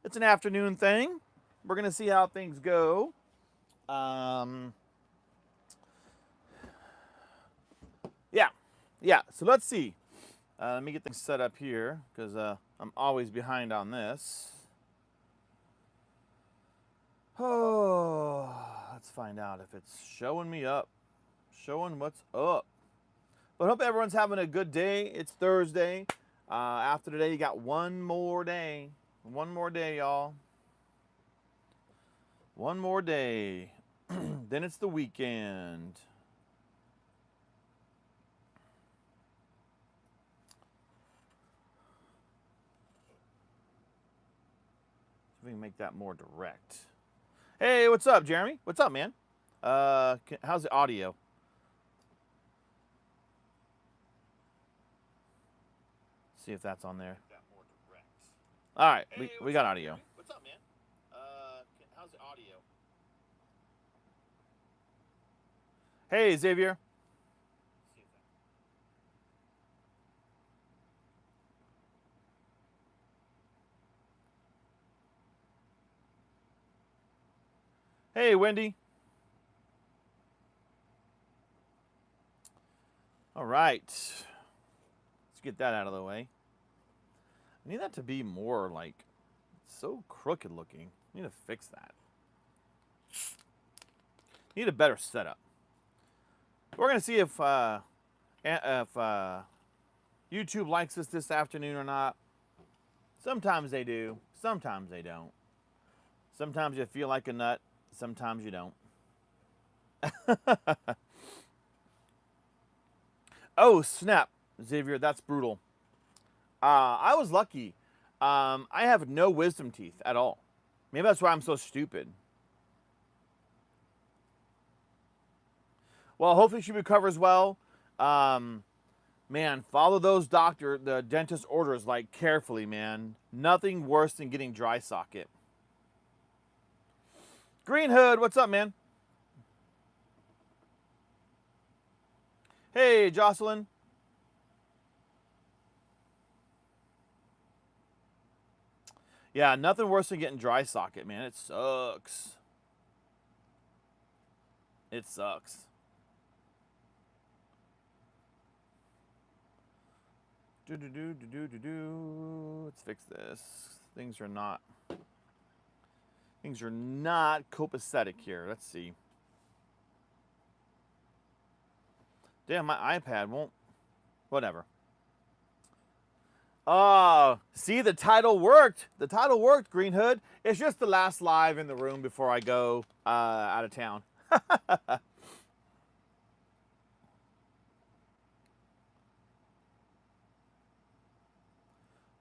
It's an afternoon thing. We're going to see how things go. Um, yeah. Yeah. So let's see. Let me get things set up here because I'm always behind on this. Oh, let's find out if it's showing me up. Showing what's up. But hope everyone's having a good day. It's Thursday. After today, you got one more day. One more day, y'all. One more day. Then it's the weekend. See if we can make that more direct. Hey, what's up, Jeremy? What's up, man? How's the audio? See if that's on there. All right, we got audio. What's up, man? How's the audio? Hey, Xavier. Hey, Wendy. All right. Let's get that out of the way. I need that to be more like so crooked looking. I need to fix that. Need a better setup. We're gonna see if YouTube likes us this afternoon or not. Sometimes they do. Sometimes they don't. Sometimes you feel like a nut. Sometimes you don't. Oh snap, Xavier, that's brutal. I was lucky. I have no wisdom teeth at all. Maybe that's why I'm so stupid. Well, hopefully she recovers well. Man, follow the dentist orders like carefully, man. Nothing worse than getting dry socket. Green Hood, what's up, man? Hey, Jocelyn. Yeah, nothing worse than getting dry socket, man. It sucks. It sucks. Let's fix this. Things are not copacetic here. Let's see. Damn, my iPad won't. Whatever. Oh, see, the title worked. The title worked, Green Hood. It's just the last live in the room before I go out of town.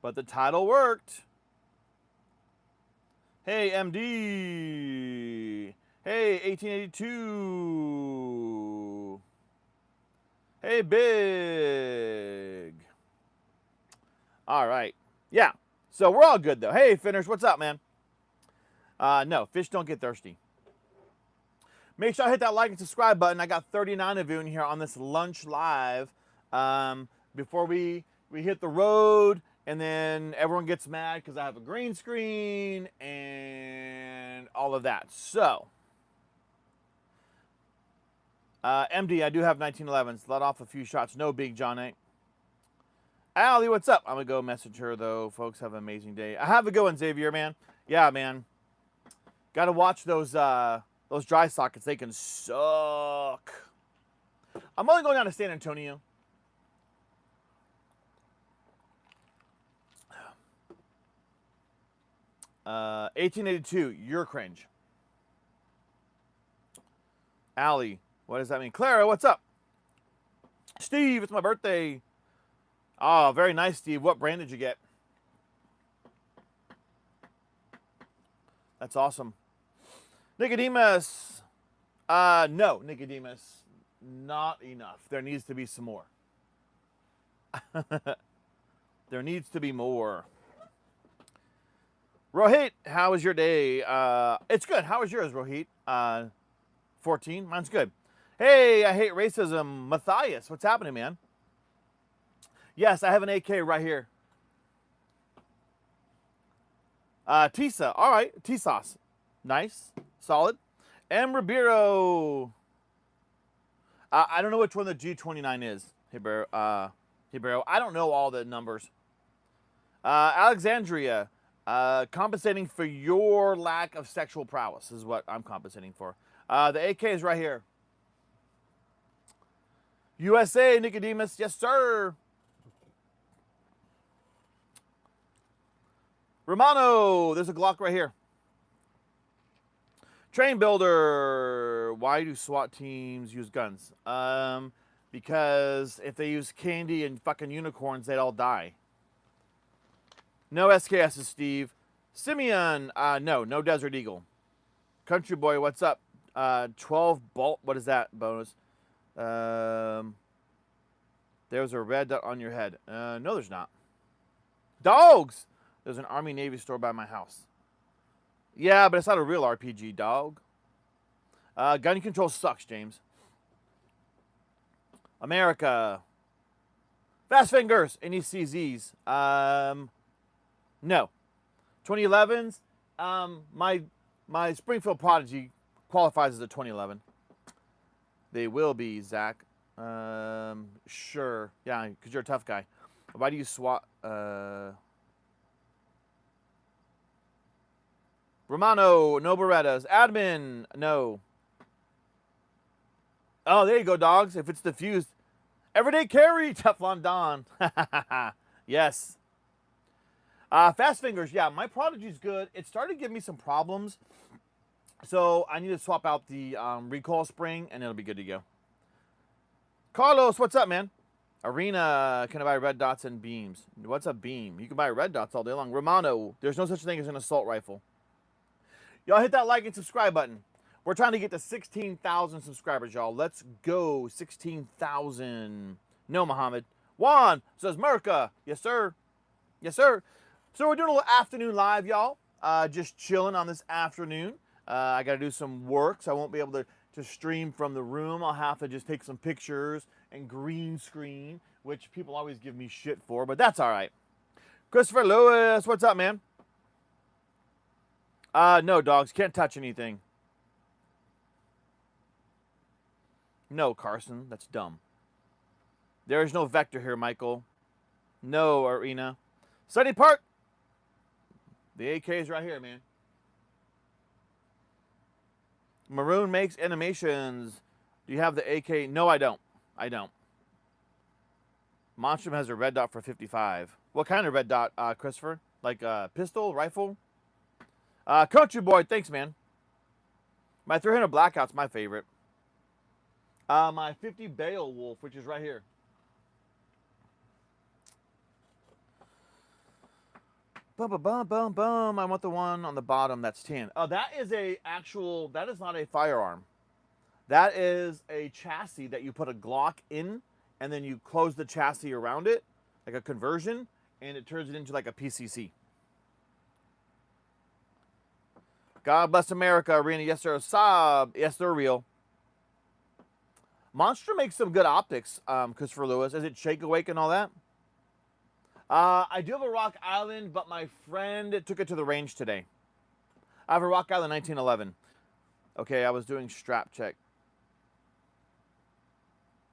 But the title worked. Hey, MD. Hey, 1882. Hey, Big. All right. Yeah. So we're all good, though. Hey, Finners, what's up, man? No, fish don't get thirsty. Make sure I hit that like and subscribe button. I got 39 of you in here on this lunch live. Before we hit the road, and then everyone gets mad because I have a green screen and all of that. So, MD, I do have 1911s. Let off a few shots. No big, John A. Allie, what's up? I'm going to go message her, though. Folks, have an amazing day. I have a good one, Xavier, man. Yeah, man. Got to watch those dry sockets. They can suck. I'm only going down to San Antonio. Uh, 1882, you're cringe. Allie, what does that mean? Clara, what's up? Steve, it's my birthday. Oh, very nice, Steve. What brand did you get? That's awesome. Nicodemus. No, Nicodemus. Not enough. There needs to be some more. There needs to be more. Rohit, how was your day? It's good. How was yours, Rohit? 14? Mine's good. Hey, I hate racism. Matthias, what's happening, man? Yes, I have an AK right here. Tisa. All right. T-Sauce. Nice. Solid. M. Ribeiro. I don't know which one the G29 is. Ribeiro. I don't know all the numbers. Alexandria. Compensating for your lack of sexual prowess is what I'm compensating for. The AK is right here. USA, Nicodemus. Yes, sir. Romano. There's a Glock right here. Train builder. Why do SWAT teams use guns? Because if they use candy and fucking unicorns, they'd all die. No SKS's, Steve. Simeon. No Desert Eagle. Country Boy, what's up? 12 bolt. What is that bonus? There's a red dot on your head. No, there's not. Dogs. There's an Army Navy store by my house. Yeah, but it's not a real RPG, dog. Gun control sucks, James. America. Fast Fingers. Any CZs? No. 2011s. My Springfield Prodigy qualifies as a 2011. They will be, Zach. Sure. Yeah, because you're a tough guy. Why do you SWAT? Romano, no Berettas. Admin, no. Oh, there you go, dogs. If it's diffused. Everyday carry, Teflon Don. Yes. Fast Fingers, yeah, my Prodigy's good. It started giving me some problems. So I need to swap out the recoil spring, and it'll be good to go. Carlos, what's up, man? Arena, can I buy red dots and beams? What's a beam? You can buy red dots all day long. Romano, there's no such thing as an assault rifle. Y'all hit that like and subscribe button. We're trying to get to 16,000 subscribers, y'all. Let's go. 16,000. No, Muhammad. Juan says, Merca. Yes, sir. Yes, sir. So we're doing a little afternoon live, y'all. Just chilling on this afternoon. I got to do some work, so I won't be able to stream from the room. I'll have to just take some pictures and green screen, which people always give me shit for, but that's all right. Christopher Lewis, what's up, man? No, dogs. Can't touch anything. No, Carson. That's dumb. There is no vector here, Michael. No, Arena. Sunny Park. The AK is right here, man. Maroon makes animations. Do you have the AK? No, I don't. I don't. Monstrum has a red dot for 55. What kind of red dot, Christopher? Like a pistol, rifle? Country Boy, thanks, man. My 300 Blackout's my favorite. My 50 Beowulf, which is right here. Bum, bum, bum, bum, bum. I want the one on the bottom that's tan. Oh, that is that is not a firearm. That is a chassis that you put a Glock in, and then you close the chassis around it, like a conversion, and it turns it into like a PCC. God bless America, Arena. Yes, sir. Saab. Yes, they're real. Monster makes some good optics, Christopher Lewis. Is it Shake Awake and all that? I do have a Rock Island, but my friend took it to the range today. I have a Rock Island 1911. Okay, I was doing strap check.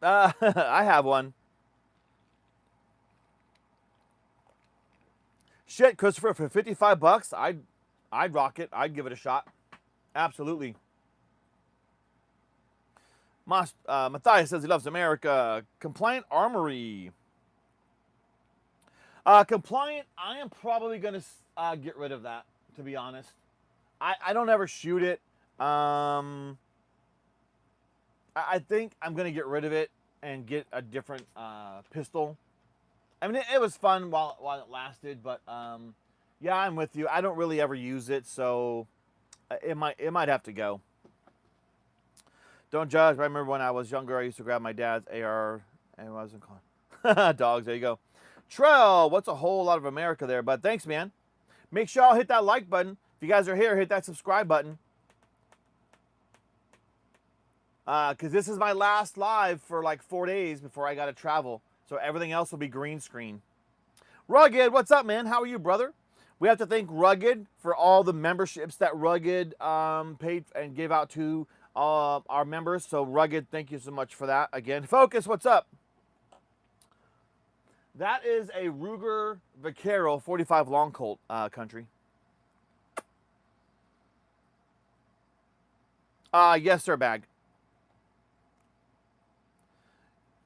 I have one. Shit, Christopher, for 55 bucks, I'd rock it. I'd give it a shot. Absolutely. Matthias says he loves America. Compliant Armory. Compliant, I am probably going to get rid of that, to be honest. I don't ever shoot it. I think I'm going to get rid of it and get a different pistol. I mean, it was fun while it lasted, but yeah, I'm with you. I don't really ever use it, so it might have to go. Don't judge. I remember when I was younger, I used to grab my dad's AR and I wasn't calling dogs. There you go. Trell, what's a whole lot of America there? But thanks, man. Make sure y'all hit that like button. If you guys are here, hit that subscribe button. Because this is my last live for like 4 days before I got to travel. So everything else will be green screen. Rugged, what's up, man? How are you, brother? We have to thank Rugged for all the memberships that Rugged paid and gave out to our members. So Rugged, thank you so much for that. Again, Focus, what's up? That is a Ruger Vaquero 45 Long Colt country. Yes, sir, bag.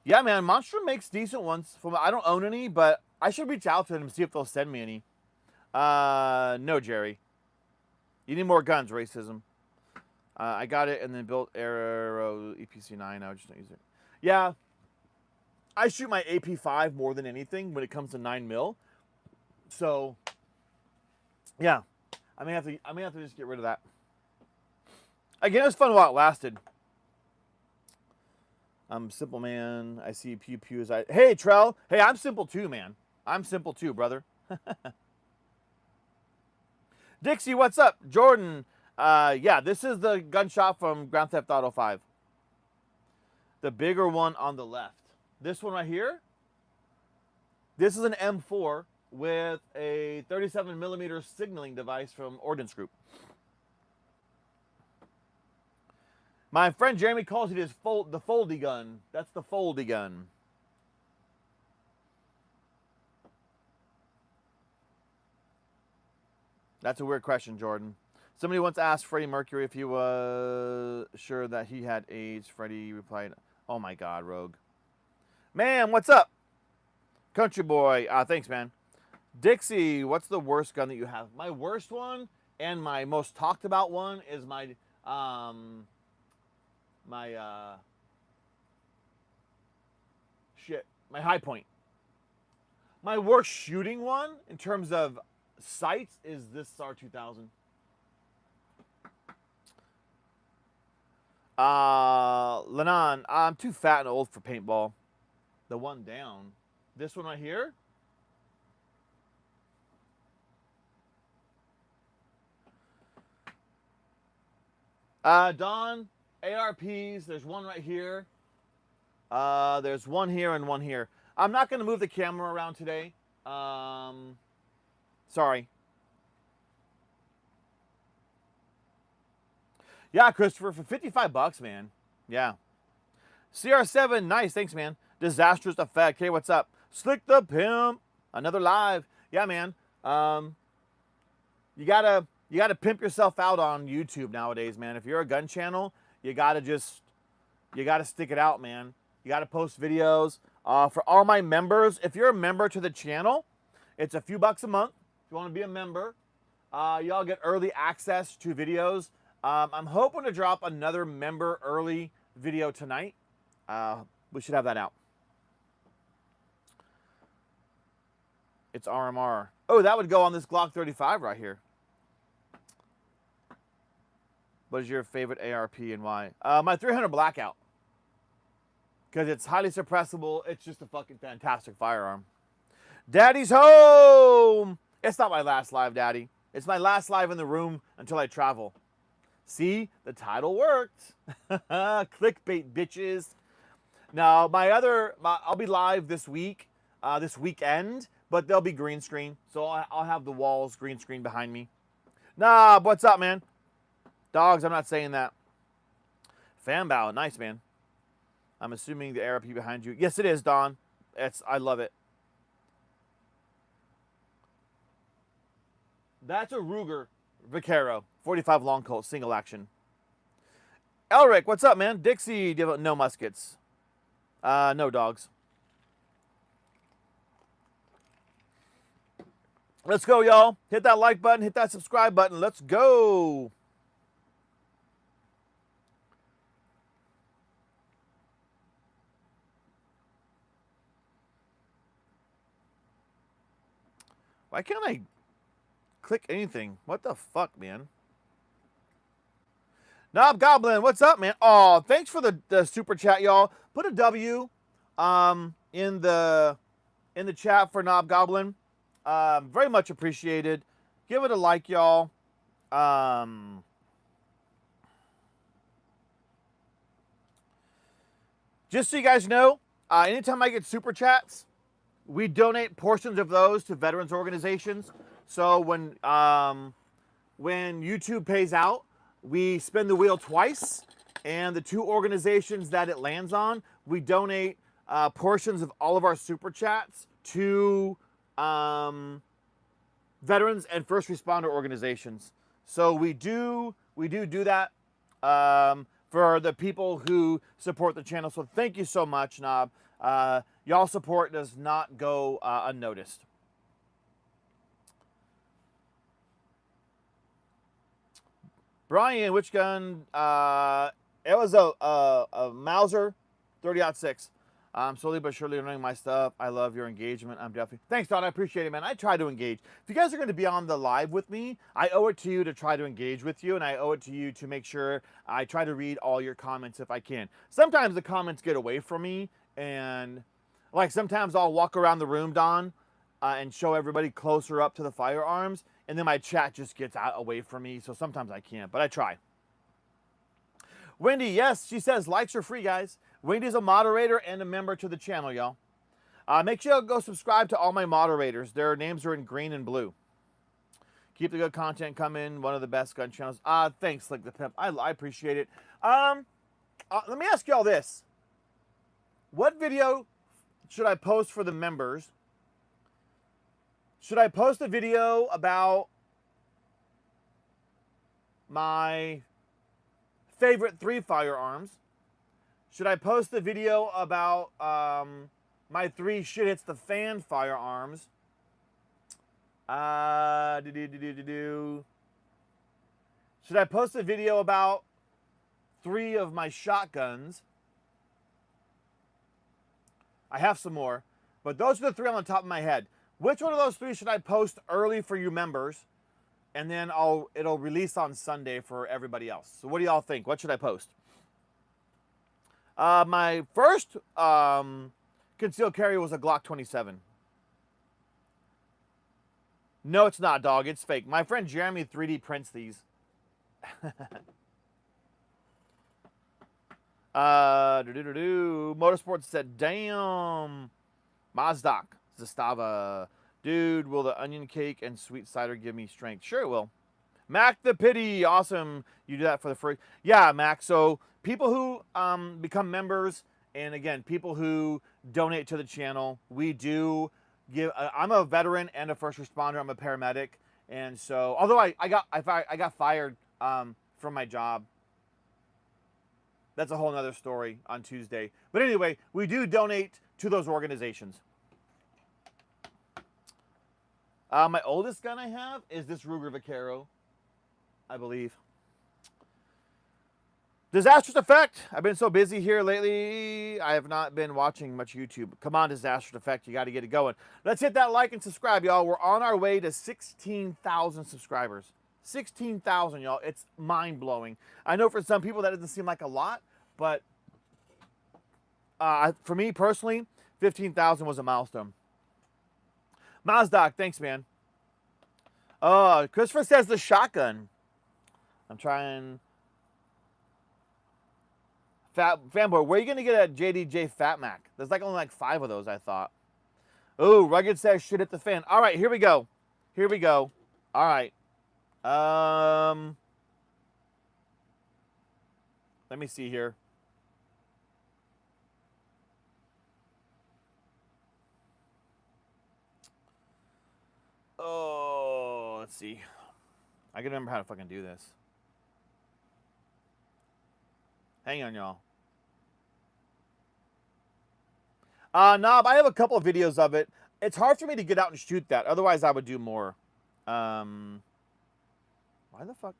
Yeah, man, Monster makes decent ones. I don't own any, but I should reach out to them and see if they'll send me any. No, Jerry. You need more guns, racism. I got it and then built Arrow EPC9. I just don't use it. Yeah, I shoot my AP5 more than anything when it comes to 9mm. So, yeah, I may have to just get rid of that. Again, it was fun while it lasted. I'm simple, man. I see pew pews. Hey, Trell. Hey, I'm simple too, man. I'm simple too, brother. Dixie, what's up? Jordan. Yeah, this is the gunshot from Grand Theft Auto 5. The bigger one on the left. This one right here. This is an M4 with a 37mm signaling device from Ordnance Group. My friend Jeremy calls it the foldy gun. That's the foldy gun. That's a weird question, Jordan. Somebody once asked Freddie Mercury if he was sure that he had AIDS. Freddie replied, "Oh my God, Rogue." Man, what's up? Country boy. Thanks, man. Dixie, what's the worst gun that you have? My worst one and my most talked about one is my high point. My worst shooting one in terms of sights is this SAR 2000. Lennon, I'm too fat and old for paintball. The one down. This one right here. Don, ARPs, there's one right here. There's one here and one here. I'm not going to move the camera around today. Sorry. Yeah, Christopher, for 55 bucks, man. Yeah. CR7, nice. Thanks, man. Disastrous Effect. Hey, what's up? Slick the Pimp. Another live. Yeah, man. You gotta pimp yourself out on YouTube nowadays, man. If you're a gun channel, you gotta stick it out, man. You gotta post videos. For all my members, if you're a member to the channel, it's a few bucks a month. If you want to be a member, y'all get early access to videos. I'm hoping to drop another member early video tonight. We should have that out. It's RMR. Oh, that would go on this Glock 35 right here. What is your favorite ARP and why? My 300 Blackout. Because it's highly suppressible. It's just a fucking fantastic firearm. Daddy's home! It's not my last live, Daddy. It's my last live in the room until I travel. See? The title worked. Clickbait, bitches. Now, I'll be live this week, this weekend, but they'll be green screen. So I'll have the walls green screen behind me. Nah, what's up, man? Dogs, I'm not saying that. Fanbow, nice, man. I'm assuming the ARP behind you. Yes, it is, Don. I love it. That's a Ruger Vaquero, 45 Long Colt, single action. Elric, what's up, man? Dixie, no muskets. No dogs. Let's go, y'all. Hit that like button, hit that subscribe button. Let's go. Why can't I click anything? What the fuck, man? Knob Goblin, what's up, man? Oh, thanks for the super chat, y'all. Put a W in the chat for Knob Goblin. Very much appreciated. Give it a like, y'all. Just so you guys know, anytime I get super chats, we donate portions of those to veterans organizations. So when YouTube pays out, we spin the wheel twice, and the two organizations that it lands on, we donate portions of all of our super chats to veterans and first responder organizations. So we do that for the people who support the channel. So thank you so much, Knob. Y'all support does not go unnoticed. Brian, which gun? It was a Mauser 30-06. I'm slowly but surely learning my stuff. I love your engagement. I'm definitely... Thanks, Don. I appreciate it, man. I try to engage. If you guys are going to be on the live with me, I owe it to you to try to engage with you, and I owe it to you to make sure I try to read all your comments if I can. Sometimes the comments get away from me, and like sometimes I'll walk around the room, Don, and show everybody closer up to the firearms, and then my chat just gets out away from me, so sometimes I can't, but I try. Wendy, yes, she says likes are free, guys. Wendy's a moderator and a member to the channel, y'all. Make sure you go subscribe to all my moderators. Their names are in green and blue. Keep the good content coming. One of the best gun channels. Thanks, Slick the Pimp. I appreciate it. Let me ask y'all this. What video should I post for the members? Should I post a video about my favorite 3 firearms? Should I post a video about my 3 shit hits the fan firearms? Should I post a video about 3 of my shotguns? I have some more, but those are the 3 on the top of my head. Which one of those 3 should I post early for you members? And then it'll release on Sunday for everybody else. So what do y'all think? What should I post? My first concealed carry was a Glock 27. No, it's not, dog. It's fake. My friend Jeremy 3D prints these. Motorsports said, damn. Mazdak, Zastava. Dude, will the onion cake and sweet cider give me strength? Sure it will. Mac the Pity, awesome. You do that for the free. Yeah, Mac. So people who become members, and again, people who donate to the channel, we do give. I'm a veteran and a first responder. I'm a paramedic, and so although I got fired from my job. That's a whole nother story on Tuesday. But anyway, we do donate to those organizations. My oldest gun I have is this Ruger Vaquero, I believe. Disastrous Effect. I've been so busy here lately. I have not been watching much YouTube. Come on, Disastrous Effect. You got to get it going. Let's hit that like and subscribe, y'all. We're on our way to 16,000 subscribers. 16,000, y'all. It's mind-blowing. I know for some people that doesn't seem like a lot, but for me personally, 15,000 was a milestone. Mazdak, thanks, man. Christopher says the shotgun. I'm trying. Fanboy, where are you going to get a JDJ Fat Mac? There's only like 5 of those, I thought. Oh, Rugged says shit at the fan. All right, here we go. Here we go. All right. Let me see here. Oh, let's see. I can remember how to fucking do this. Hang on, y'all. Knob, I have a couple of videos of it. It's hard for me to get out and shoot that. Otherwise, I would do more. Why the fuck?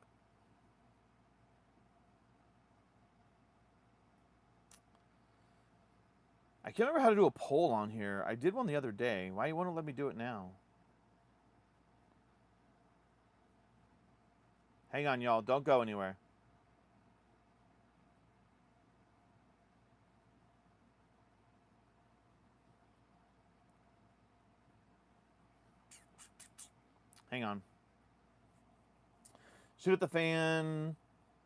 I can't remember how to do a poll on here. I did one the other day. Why you want to let me do it now? Hang on, y'all. Don't go anywhere. Hang on. Shoot at the fan.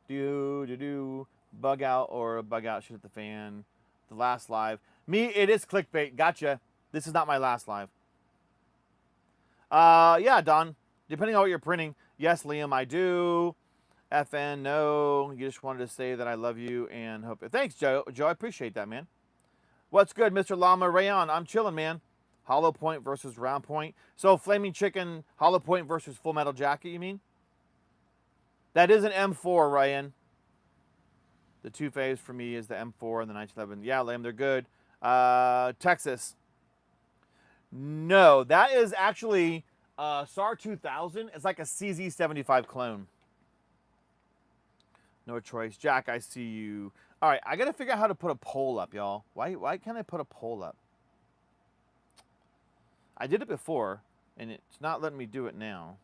Bug out or bug out. Shoot at the fan. The last live. Me, it is clickbait. Gotcha. This is not my last live. Yeah, Don. Depending on what you're printing. Yes, Liam, I do. FN, no. You just wanted to say that I love you and hope. Thanks, Joe. Joe, I appreciate that, man. What's good, Mr. Llama Rayon? I'm chilling, man. Hollow Point versus Round Point. So, Flaming Chicken, Hollow Point versus Full Metal Jacket, you mean? That is an M4, Ryan. The two faves for me is the M4 and the 1911. Yeah, Liam, they're good. Texas. No, that is actually SAR 2000. It's like a CZ75 clone. No choice. Jack, I see you. All right, I got to figure out how to put a poll up, y'all. Why can't I put a poll up? I did it before, and it's not letting me do it now.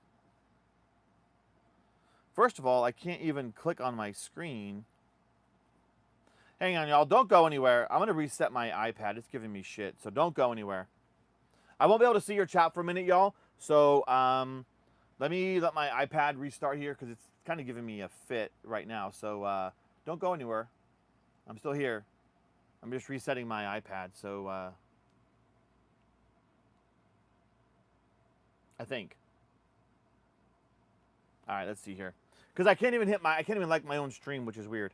First of all, I can't even click on my screen. Hang on, y'all. Don't go anywhere. I'm going to reset my iPad. It's giving me shit, so don't go anywhere. I won't be able to see your chat for a minute, y'all. So let my iPad restart here because it's kind of giving me a fit right now. So don't go anywhere. I'm still here. I'm just resetting my iPad. So I think. All right, let's see here. Because I can't even like my own stream, which is weird.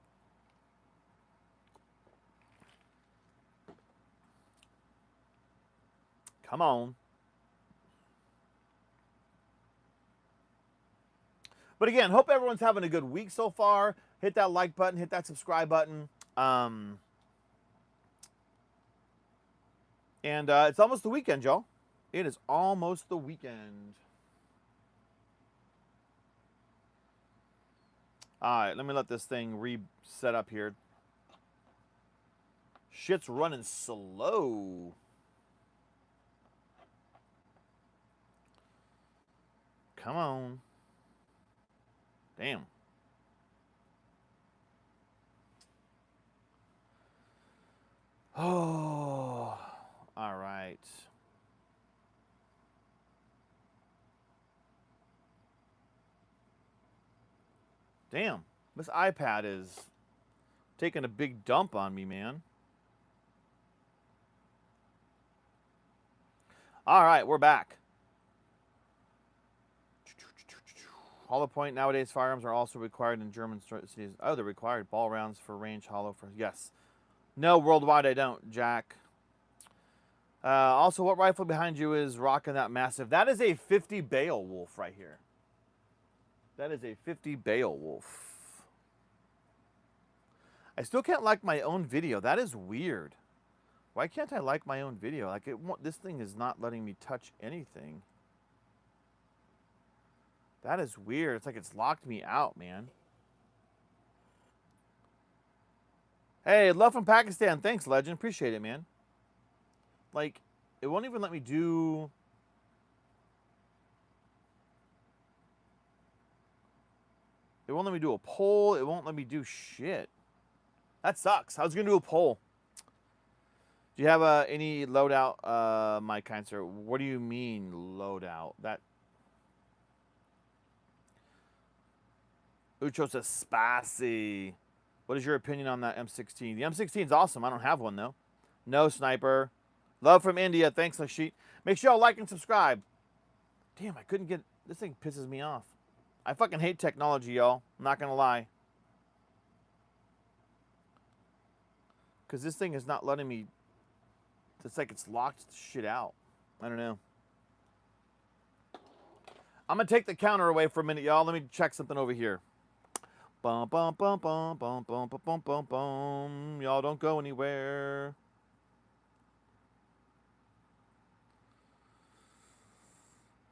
Come on. But again, hope everyone's having a good week so far. Hit that like button, hit that subscribe button. And it's almost the weekend, y'all. It is almost the weekend. All right, let me let this thing reset up here. Shit's running slow. Come on. Damn. Oh, all right. Damn, this iPad is taking a big dump on me, man. All right, we're back. Hollow point. Nowadays, firearms are also required in German cities. Oh, they're required. Ball rounds for range hollow for... Yes. No, worldwide I don't, Jack. Also, what rifle behind you is rocking that massive? That is a 50 Beowulf right here. That is a 50 Beowulf. I still can't like my own video. That is weird. Why can't I like my own video? Like, this thing is not letting me touch anything. That is weird. It's like it's locked me out, man. Hey, love from Pakistan. Thanks, legend. Appreciate it, man. Like, it won't even let me do... It won't let me do a poll. It won't let me do shit. That sucks. I was going to do a poll. Do you have any loadout, my kind sir? What do you mean, loadout? That... Ucho says spicy. What is your opinion on that M16? The M16 is awesome. I don't have one, though. No, Sniper. Love from India. Thanks, Lashit. Make sure y'all like and subscribe. Damn, I couldn't get... This thing pisses me off. I fucking hate technology, y'all. I'm not going to lie. Because this thing is not letting me... It's like it's locked shit out. I don't know. I'm going to take the counter away for a minute, y'all. Let me check something over here. Bum, bum, bum, bum, bum, bum, bum, bum, bum, bum. Y'all don't go anywhere.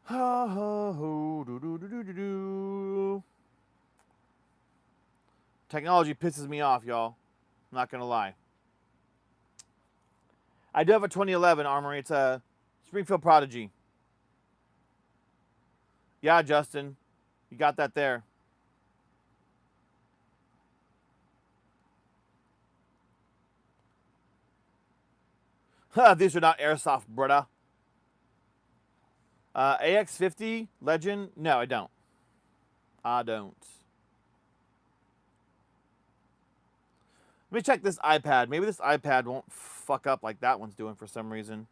Ha ha ho do do do do do do. Technology pisses me off, y'all. I'm not gonna lie. I do have a 2011 Armory. It's a Springfield Prodigy. Yeah, Justin, you got that there. These are not airsoft, brother. AX50 Legend? No, I don't. I don't. Let me check this iPad. Maybe this iPad won't fuck up like that one's doing for some reason.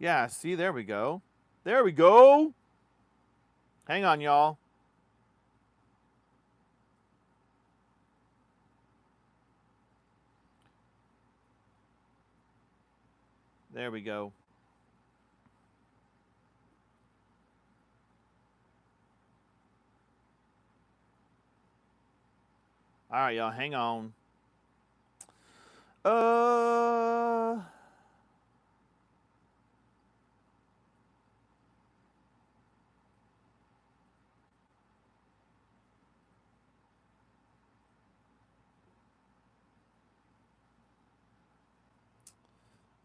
Yeah, see, there we go. There we go. Hang on, y'all. There we go. All right, y'all, hang on.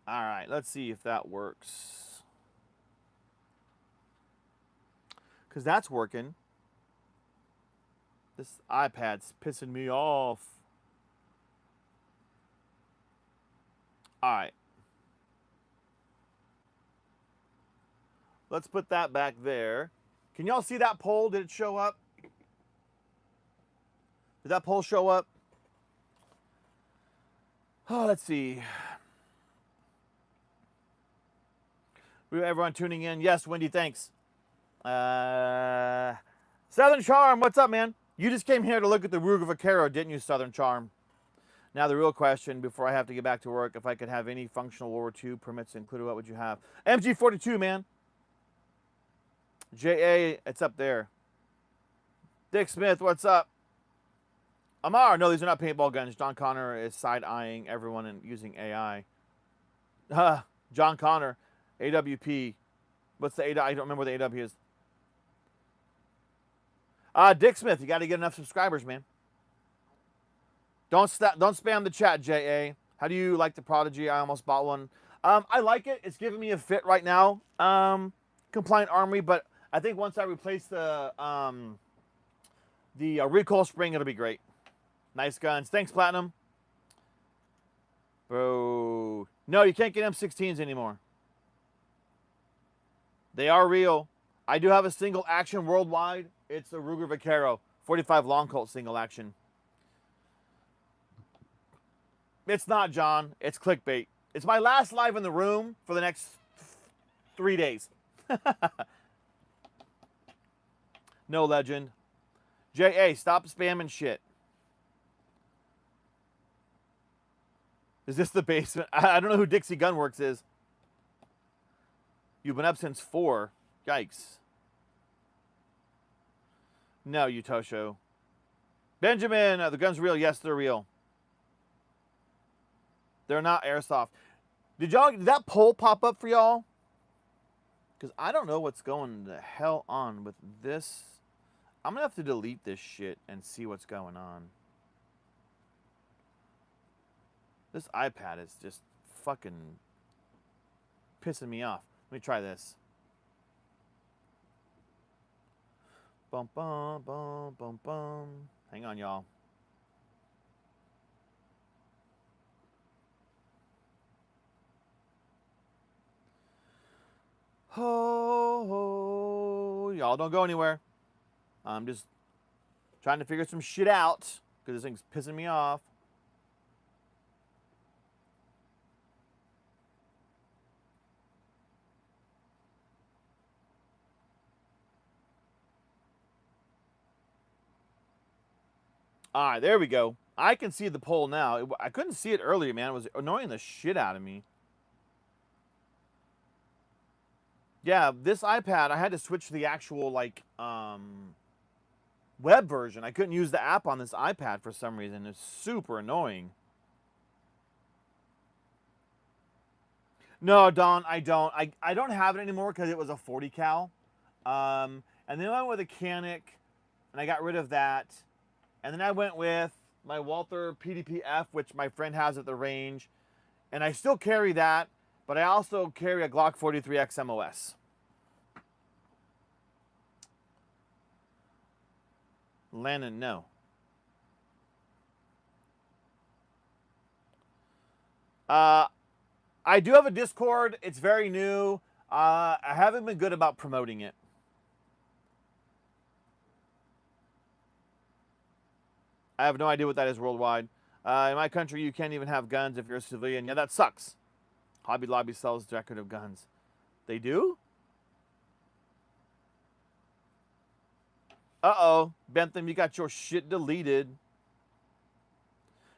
All right, let's see if that works. Because that's working. This iPad's pissing me off. All right. Let's put that back there. Can y'all see that poll? Did it show up? Did that poll show up? Oh, let's see. Everyone tuning in? Yes, Wendy, thanks. Southern Charm, what's up, man? You just came here to look at the Ruger Vaquero, didn't you, Southern Charm? Now the real question, before I have to get back to work, if I could have any functional World War II permits included, what would you have? MG42, man. JA, it's up there. Dick Smith, what's up? Amar, no, these are not paintball guns. John Connor is side-eyeing everyone and using AI. John Connor, AWP. What's the AW? I don't remember what the AW is. Dick Smith, you got to get enough subscribers, man. Don't spam the chat, JA. How do you like the Prodigy? I almost bought one. I like it. It's giving me a fit right now. Compliant Armory, but I think once I replace the recoil spring, it'll be great. Nice guns. Thanks, Platinum. Bro. No, you can't get M16s anymore. They are real. I do have a single action worldwide. It's a Ruger Vaquero 45 Long Colt single action. It's not, John. It's clickbait. It's my last live in the room for the next 3 days. No, legend. J.A., stop spamming shit. Is this the basement? I don't know who Dixie Gunworks is. You've been up since 4. Yikes. No, Utosho. Benjamin, the gun's real. Yes, they're real. They're not airsoft. Did that poll pop up for y'all? Because I don't know what's going the hell on with this. I'm going to have to delete this shit and see what's going on. This iPad is just fucking pissing me off. Let me try this. Bum, bum, bum, bum, bum. Hang on, y'all. Oh, y'all don't go anywhere. I'm just trying to figure some shit out because this thing's pissing me off. All right, there we go. I can see the poll now. I couldn't see it earlier, man. It was annoying the shit out of me. Yeah, this iPad, I had to switch to the actual, like, web version. I couldn't use the app on this iPad for some reason. It's super annoying. No, Don, I don't. I don't have it anymore because it was a 40 cal. And then I went with a Canic, and I got rid of that. And then I went with my Walther PDP-F, which my friend has at the range. And I still carry that, but I also carry a Glock 43X MOS. Lennon, no. I do have a Discord. It's very new. I haven't been good about promoting it. I have no idea what that is worldwide. In my country, you can't even have guns if you're a civilian. Yeah, that sucks. Hobby Lobby sells decorative guns. They do? Uh-oh. Bentham, you got your shit deleted.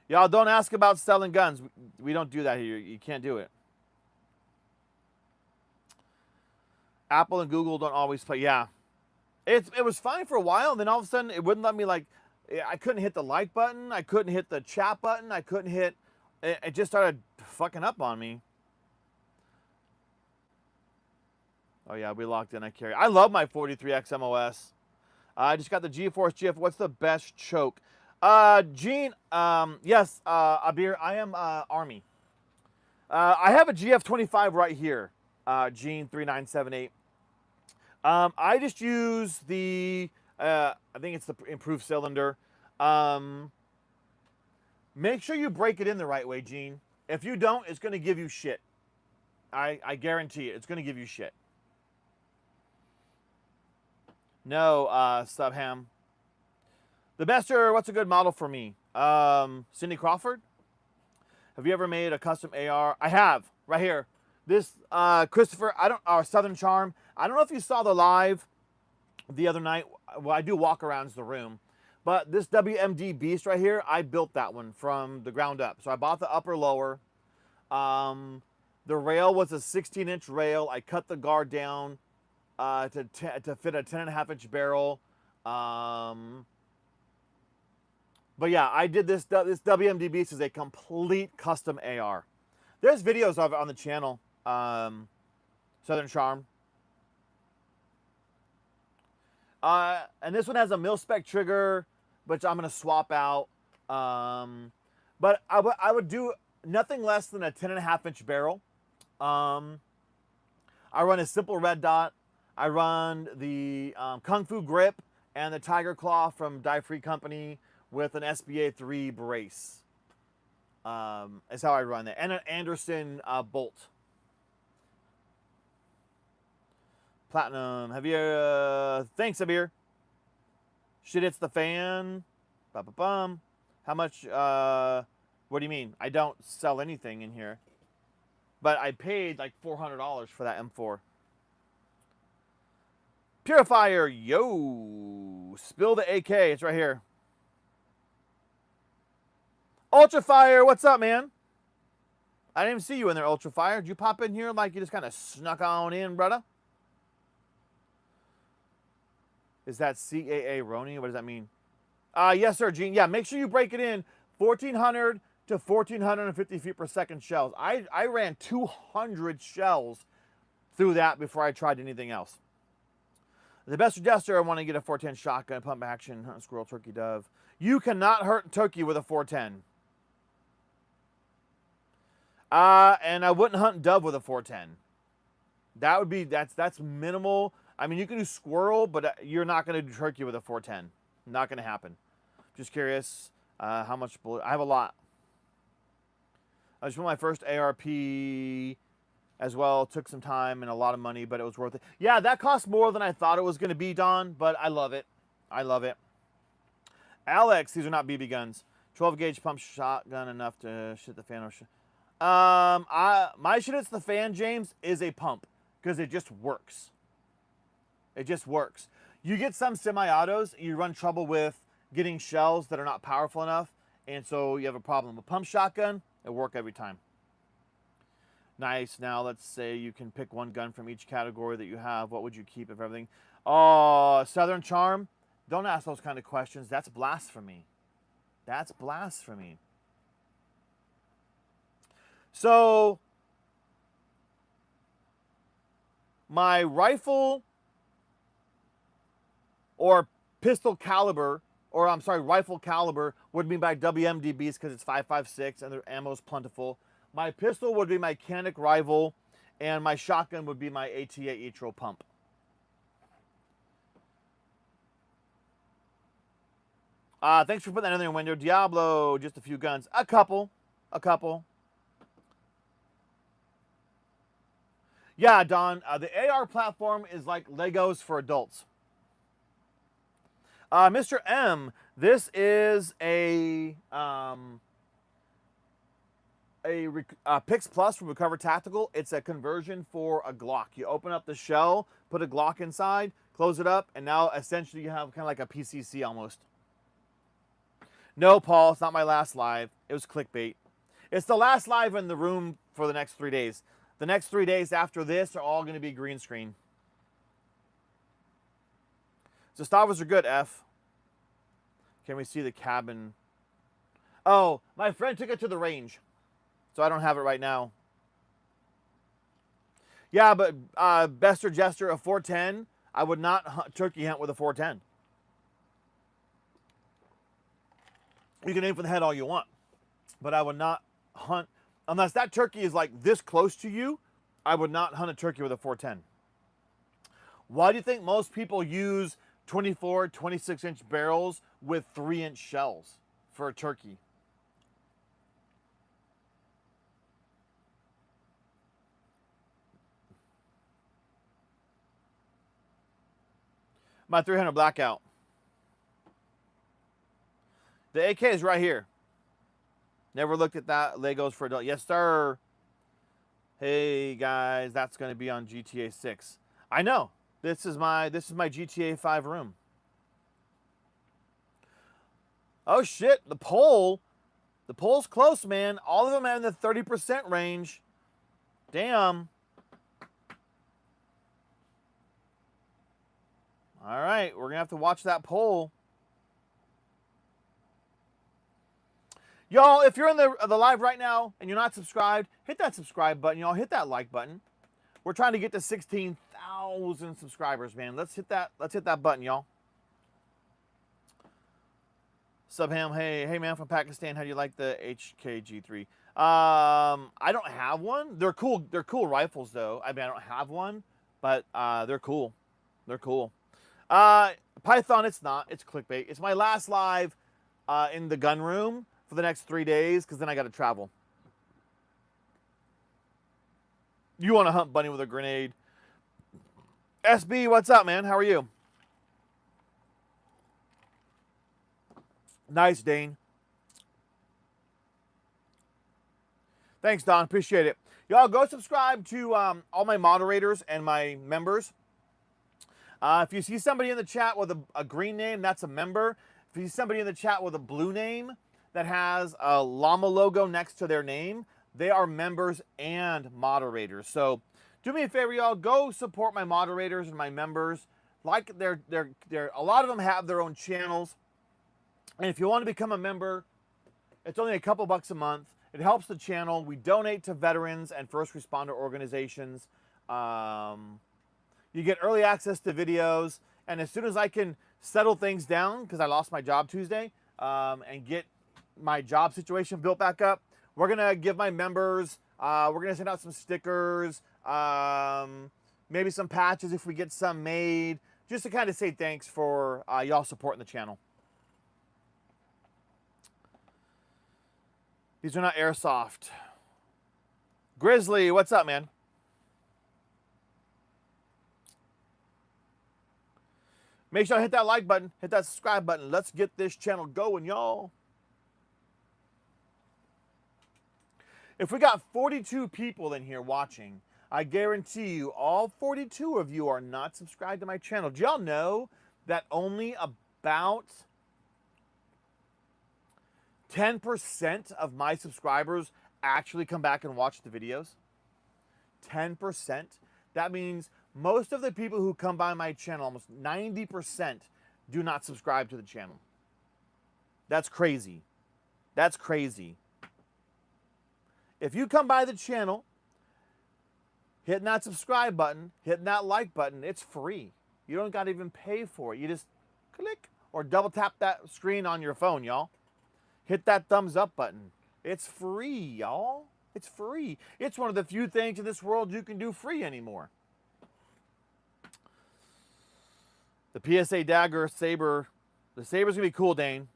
Y'all don't ask about selling guns. We don't do that here. You can't do it. Apple and Google don't always play. Yeah. It was fine for a while, and then all of a sudden it wouldn't let me, like, I couldn't hit the like button. I couldn't hit the chat button. I couldn't hit, it just started fucking up on me. Oh yeah, we locked in. I carry. I love my 43X MOS. I just got the GeForce GF. What's the best choke? Gene, yes, Abir, I am Army. I have a GF25 right here, Gene 3978. I just use the, I think it's the improved cylinder. Make sure you break it in the right way, Gene. If you don't, it's going to give you shit. I guarantee it. It's going to give you shit. No, Subham. The bester, what's a good model for me? Cindy Crawford? Have you ever made a custom AR? I have, right here. This, Christopher, or Southern Charm. I don't know if you saw the live the other night. Well, I do walk around the room. But this WMD Beast right here, I built that one from the ground up. So I bought the upper lower. The rail was a 16-inch rail. I cut the guard down to fit a 10.5-inch barrel. But yeah, I did this. This WMD Beast is a complete custom AR. There's videos of it on the channel. Southern Charm. And this one has a mil-spec trigger, which I'm going to swap out. But I would do nothing less than a 10.5-inch barrel. I run a simple red dot. I run the Kung Fu grip and the Tiger Claw from Die Free Company with an SBA 3 brace. Is how I run that. And an Anderson bolt. Platinum. Have you, thanks, Abir. Shit hits the fan. Ba-ba-bum. How much, what do you mean? I don't sell anything in here. But I paid like $400 for that M4. Purifier, yo. Spill the AK, it's right here. Ultrafire, what's up, man? I didn't even see you in there, Ultrafire. Did you pop in here like you just kind of snuck on in, brother? Is that CAA Roni? What does that mean? Yes, sir, Gene. Yeah, make sure you break it in 1,400 to 1,450 feet per second shells. I ran 200 shells through that before I tried anything else. The best suggestor, I want to get a 410 shotgun, pump action, hunt squirrel, turkey, dove. You cannot hurt turkey with a 410. And I wouldn't hunt dove with a 410. That would be, that's minimal. I mean, you can do squirrel, but you're not going to do turkey with a 410. Not going to happen. Just curious how much bullet. I have a lot. I just put my first ARP as well. Took some time and a lot of money, but it was worth it. Yeah, that cost more than I thought it was going to be, Don, but I love it. I love it. Alex, these are not BB guns. 12 gauge pump shotgun enough to shit the fan. My shit hits the fan, James, is a pump because it just works. It just works. You get some semi-autos, you run trouble with getting shells that are not powerful enough, and so you have a problem. A pump shotgun, it'll work every time. Nice. Now let's say you can pick one gun from each category that you have. What would you keep if everything? Oh, Southern Charm. Don't ask those kind of questions. That's blasphemy. That's blasphemy. So, my rifle or pistol caliber, or I'm sorry, rifle caliber would be my WMDBs because it's 5.56 and their ammo's plentiful. My pistol would be my Canik Rival, and my shotgun would be my ATA Etro pump. Thanks for putting that in the window. Diablo, just a few guns. A couple. Yeah, Don, the AR platform is like Legos for adults. Mr. M, this is a a Pix Plus from Recover Tactical. It's a conversion for a Glock. You open up the shell, put a Glock inside, close it up, and now essentially you have kind of like a PCC almost. No, Paul, it's not my last live. It was clickbait. It's the last live in the room for the next 3 days. The next 3 days after this are all going to be green screen. Zastavas are good, F. Can we see the cabin? Oh, my friend took it to the range, so I don't have it right now. Yeah, but Bester Jester, a 410, I would not turkey hunt with a 410. You can aim for the head all you want, but I would not hunt, unless that turkey is like this close to you, I would not hunt a turkey with a 410. Why do you think most people use 24, 26-inch barrels with 3-inch shells for a turkey? My 300 blackout. The AK is right here. Never looked at that. Legos for adult. Yes, sir. Hey guys, that's going to be on GTA 6. I know. This is my GTA 5 room. Oh shit, the poll's close, man. All of them are in the 30% range. Damn. All right, we're going to have to watch that poll. Y'all, if you're in the live right now and you're not subscribed, hit that subscribe button. Y'all, hit that like button. We're trying to get to 16,000 subscribers, man. Let's hit that button, y'all. Subham, hey man from Pakistan, how do you like the HKG3? I don't have one. They're cool. They're cool rifles though. I mean, I don't have one, but they're cool. They're cool. Python, it's not. It's clickbait. It's my last live in the gun room for the next 3 days because then I got to travel. You want to hunt bunny with a grenade? SB, what's up, man? How are you? Nice, Dane. Thanks, Don. Appreciate it. Y'all go subscribe to all my moderators and my members. If you see somebody in the chat with a green name, that's a member. If you see somebody in the chat with a blue name that has a llama logo next to their name, they are members and moderators. So do me a favor, y'all. Go support my moderators and my members. Like they're a lot of them have their own channels. And if you want to become a member, it's only a couple bucks a month. It helps the channel. We donate to veterans and first responder organizations. You get early access to videos. And as soon as I can settle things down, because I lost my job Tuesday, and get my job situation built back up, we're going to give my members, we're going to send out some stickers, maybe some patches if we get some made, just to kind of say thanks for y'all supporting the channel. These are not airsoft. Grizzly, what's up, man? Make sure to hit that like button, hit that subscribe button. Let's get this channel going, y'all. If we got 42 people in here watching, I guarantee you all 42 of you are not subscribed to my channel. Do y'all know that only about 10% of my subscribers actually come back and watch the videos? 10%? That means most of the people who come by my channel, almost 90%, do not subscribe to the channel. That's crazy. That's crazy. If you come by the channel, hitting that subscribe button, hitting that like button, it's free. You don't got to even pay for it. You just click or double tap that screen on your phone, y'all. Hit that thumbs up button. It's free, y'all. It's free. It's one of the few things in this world you can do free anymore. The PSA Dagger Saber. The Saber's going to be cool, Dane.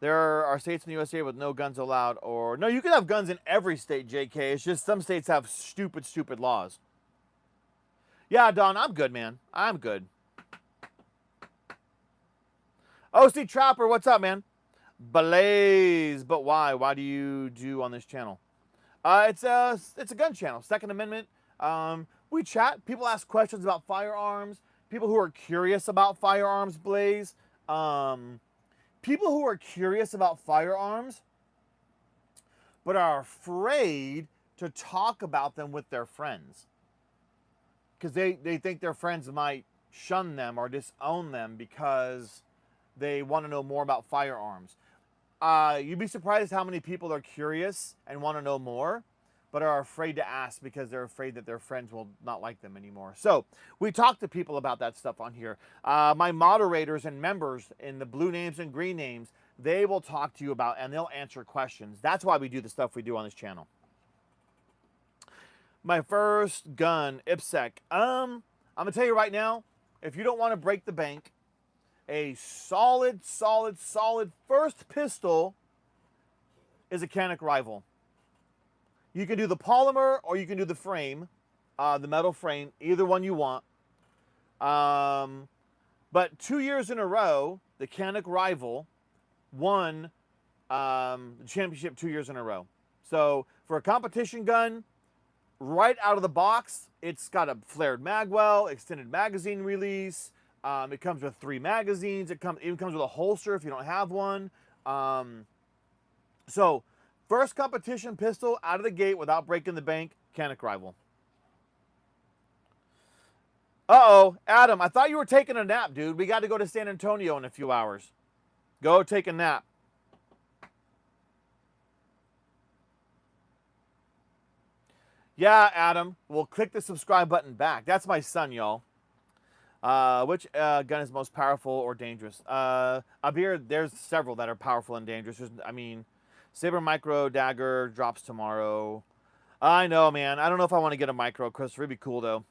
There are states in the USA with no guns allowed. Or no, you can have guns in every state, JK. It's just some states have stupid, stupid laws. Yeah, Don, I'm good, man. I'm good. OC Trapper, what's up, man? Blaze, but why? Why do you do on this channel? It's a gun channel, Second Amendment. We chat. People ask questions about firearms. People who are curious about firearms, Blaze. People who are curious about firearms, but are afraid to talk about them with their friends. Because they think their friends might shun them or disown them because they want to know more about firearms. You'd be surprised how many people are curious and want to know more, but are afraid to ask because they're afraid that their friends will not like them anymore. So we talk to people about that stuff on here. My moderators and members in the blue names and green names, they will talk to you about and they'll answer questions. That's why we do the stuff we do on this channel. My first gun, IPSEC. I'm gonna tell you right now, if you don't want to break the bank, a solid first pistol is a Canic Rival. You can do the polymer or you can do the frame, the metal frame, either one you want. But 2 years in a row, the Canic Rival won the championship 2 years in a row. So for a competition gun, right out of the box, it's got a flared magwell, extended magazine release. It comes with 3 magazines. It even comes with a holster if you don't have one. So, first competition pistol out of the gate without breaking the bank, Canic Rival. Uh-oh, Adam, I thought you were taking a nap, dude. We got to go to San Antonio in a few hours. Go take a nap. Yeah, Adam, we'll click the subscribe button back. That's my son, y'all. Which gun is most powerful or dangerous? Abir, there's several that are powerful and dangerous. I mean, Saber Micro Dagger drops tomorrow. I know, man. I don't know if I want to get a Micro, Christopher. It'd be cool, though.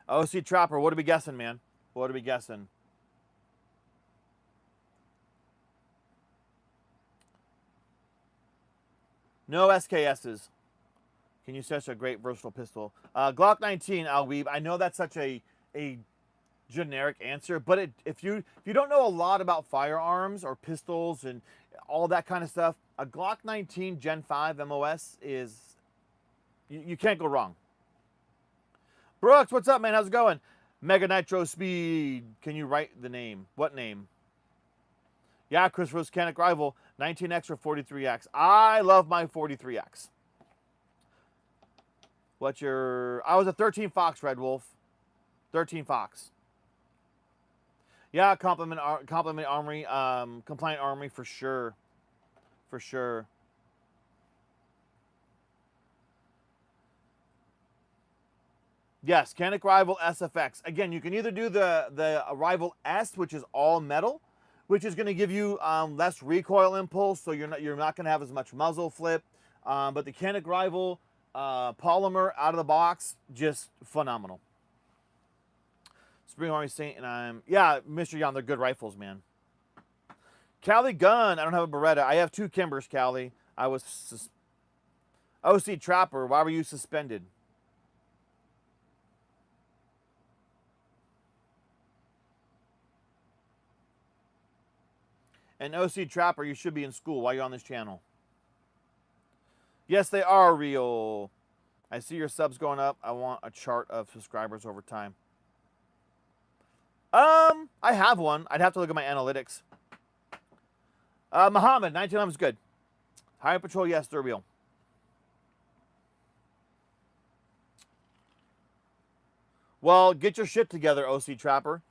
OC Trapper, what are we guessing, man? What are we guessing? No SKSs. Can you such a great versatile pistol? Glock 19, Al Weeb. I know that's such a generic answer, but if you don't know a lot about firearms or pistols and all that kind of stuff, a Glock 19 Gen 5 MOS is you can't go wrong. Brooks, what's up, man? How's it going? Mega Nitro Speed. Can you write the name? What name? Yeah, Chris Rose Canic Rival 19X or 43X. I love my 43X. What's your... I was a 13 Fox, Red Wolf. 13 Fox. Yeah, compliment armory, compliant armory for sure. For sure. Yes, Canic Rival SFX. Again, you can either do the Rival S, which is all metal, which is going to give you less recoil impulse, so you're not going to have as much muzzle flip. But the Canic Rival polymer out of the box, just phenomenal. Spring Army Saint, and yeah, Mr. Yon, they're good rifles, man. Cali Gun, I don't have a Beretta. I have 2 Kimbers, Cali. I was OC Trapper, why were you suspended? And OC Trapper, you should be in school. Why are you on this channel? Yes, they are real. I see your subs going up. I want a chart of subscribers over time. I have one. I'd have to look at my analytics. Muhammad, 1911 is good. Highway Patrol, yes, they're real. Well, get your shit together, OC Trapper.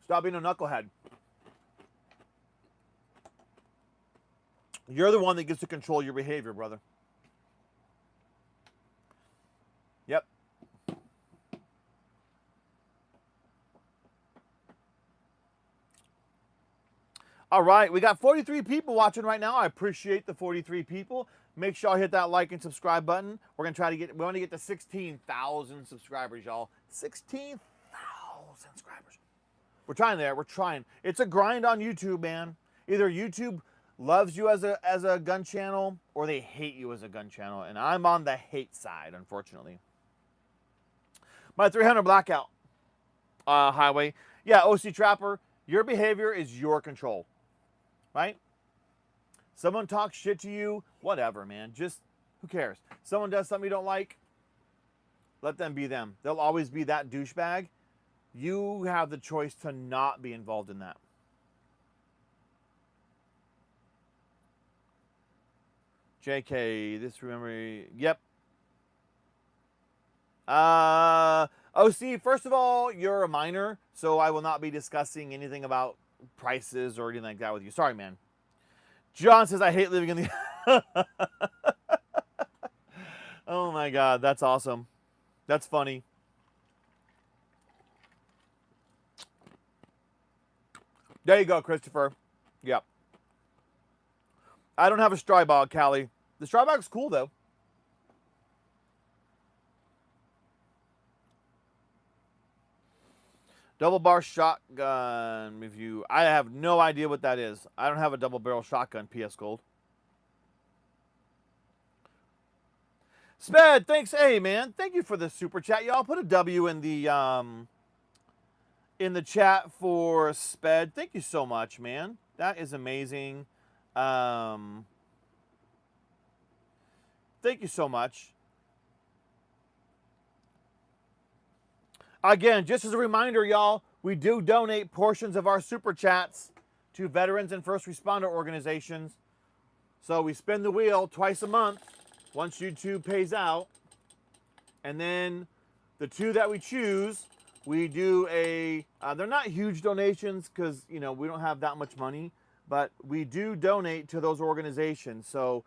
Stop being a knucklehead. You're the one that gets to control your behavior, brother. Yep. All right, we got 43 people watching right now. I appreciate the 43 people. Make sure I hit that like and subscribe button. We're gonna try to we want to get to 16,000 subscribers, y'all. 16,000 subscribers. We're trying there. We're trying. It's a grind on YouTube, man. Either YouTube loves you as a gun channel, or they hate you as a gun channel, and I'm on the hate side, unfortunately. My 300 Blackout highway. Yeah, OC Trapper, your behavior is your control, right? Someone talks shit to you, whatever, man. Just, who cares? Someone does something you don't like, let them be them. They'll always be that douchebag. You have the choice to not be involved in that. JK, this memory, yep. OC, first of all, you're a minor, so I will not be discussing anything about prices or anything like that with you. Sorry, man. John says, I hate living in the... Oh my God, that's awesome. That's funny. There you go, Christopher. Yep. I don't have a Strybog, Callie. The Strybog's cool, though. Double bar shotgun review. I have no idea what that is. I don't have a double barrel shotgun, PS Gold. Sped, thanks. Hey, man. Thank you for the super chat. Y'all put a W in the chat for Sped. Thank you so much, man. That is amazing. Thank you so much. Again, just as a reminder, y'all, we do donate portions of our super chats to veterans and first responder organizations. So we spin the wheel twice a month once YouTube pays out. And then the two that we choose, we do a, they're not huge donations because, you know, we don't have that much money, but we do donate to those organizations. So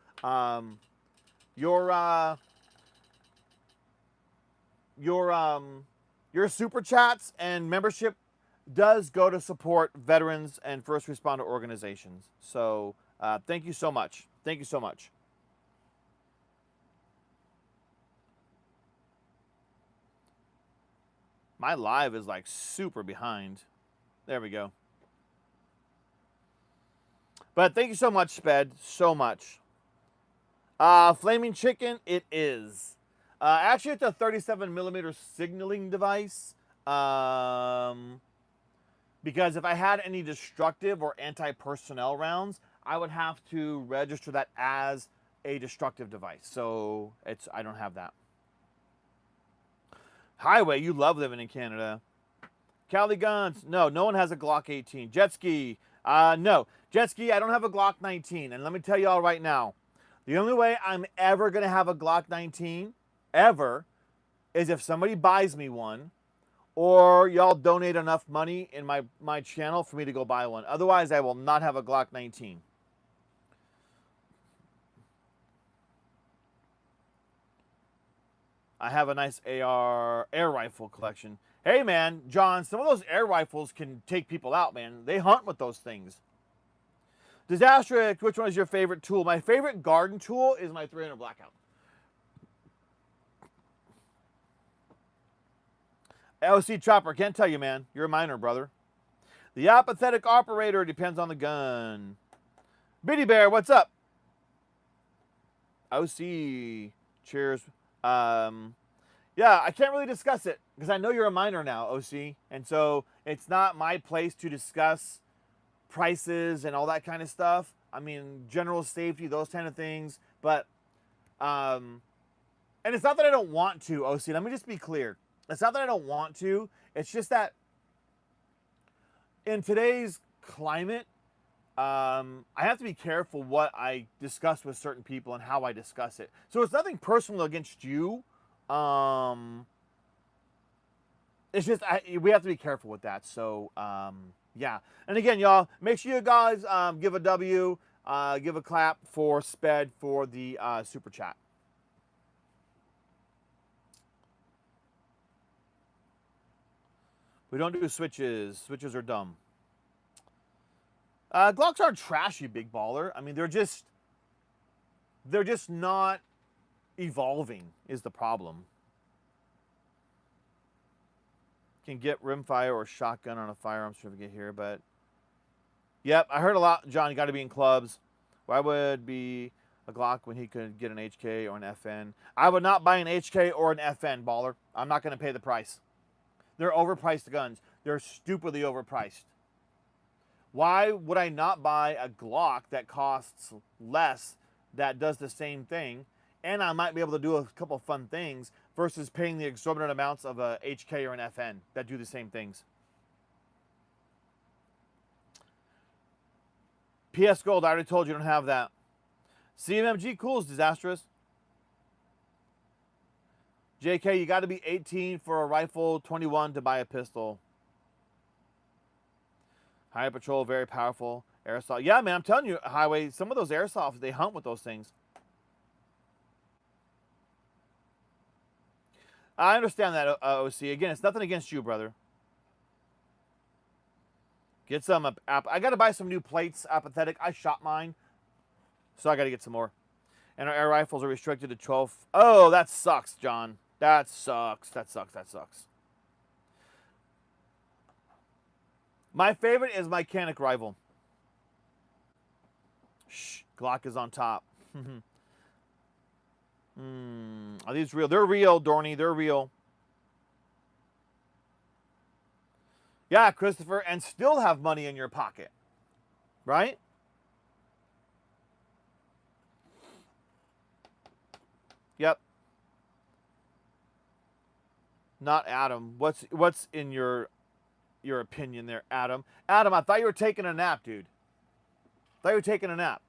your super chats and membership does go to support veterans and first responder organizations. So thank you so much. Thank you so much. My live is like super behind. There we go. But thank you so much, Sped. So much. Flaming Chicken, it is. Actually, it's a 37mm signaling device. Because if I had any destructive or anti-personnel rounds, I would have to register that as a destructive device. So I don't have that. Highway, you love living in Canada. Cali Guns, no one has a Glock 18. Jet Ski, no. Jet Ski, I don't have a Glock 19. And let me tell y'all right now, the only way I'm ever going to have a Glock 19, ever, is if somebody buys me one, or y'all donate enough money in my channel for me to go buy one. Otherwise, I will not have a Glock 19. I have a nice AR air rifle collection. Hey, man, John, some of those air rifles can take people out, man. They hunt with those things. Disastric, which one is your favorite tool? My favorite garden tool is my 300 Blackout. LC Chopper, can't tell you, man. You're a minor, brother. The apathetic operator depends on the gun. Bitty Bear, what's up? OC, cheers. Yeah, I can't really discuss it because I know you're a minor now, OC. And so it's not my place to discuss prices and all that kind of stuff. I mean, general safety, those kind of things. But, and it's not that I don't want to, OC. Let me just be clear. It's not that I don't want to. It's just that in today's climate, I have to be careful what I discuss with certain people and how I discuss it. So it's nothing personal against you. It's just we have to be careful with that. So yeah. And again, y'all, make sure you guys give a W, give a clap for Sped for the super chat. We don't do switches. Switches are dumb. Glocks aren't trashy, big baller. I mean, they're just not evolving is the problem. Can get rimfire or shotgun on a firearm certificate here, but yep, I heard a lot. John, you got to be in clubs. Why would be a Glock when he could get an HK or an FN? I would not buy an HK or an FN, baller. I'm not going to pay the price. They're overpriced guns. They're stupidly overpriced. Why would I not buy a Glock that costs less, that does the same thing, and I might be able to do a couple fun things versus paying the exorbitant amounts of a HK or an FN that do the same things? PS Gold, I already told you don't have that. CMMG cool is disastrous. JK, you got to be 18 for a rifle, 21 to buy a pistol. Highway Patrol, very powerful. Airsoft. Yeah, man, I'm telling you, Highway, some of those airsofts, they hunt with those things. I understand that, OC. Again, it's nothing against you, brother. Get some. I got to buy some new plates, apathetic. I shot mine, so I got to get some more. And our air rifles are restricted to 12. Oh, that sucks, John. That sucks. That sucks. That sucks. My favorite is my Canic rifle. Shh. Glock is on top. Are these real? They're real, Dorney. They're real. Yeah, Christopher, and still have money in your pocket. Right? Yep. Not Adam. What's in your opinion there, Adam? Adam, I thought you were taking a nap, dude. I thought you were taking a nap.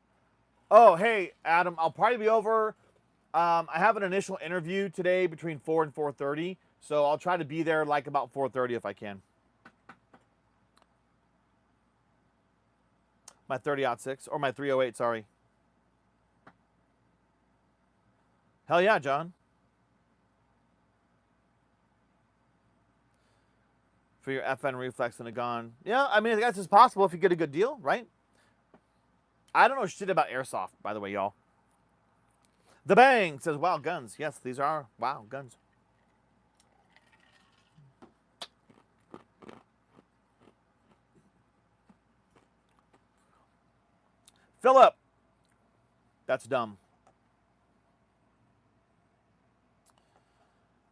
Oh, hey, Adam, I'll probably be over. I have an initial interview today between 4 and 4:30, so I'll try to be there like about 4:30 if I can. My 30-06, or my 308, sorry. Hell yeah, John. For your FN reflex and a gun. Yeah, I mean, I guess it's possible if you get a good deal, right? I don't know shit about airsoft, by the way, y'all. The Bang says, wow, guns. Yes, these are, wow, guns. Philip. That's dumb.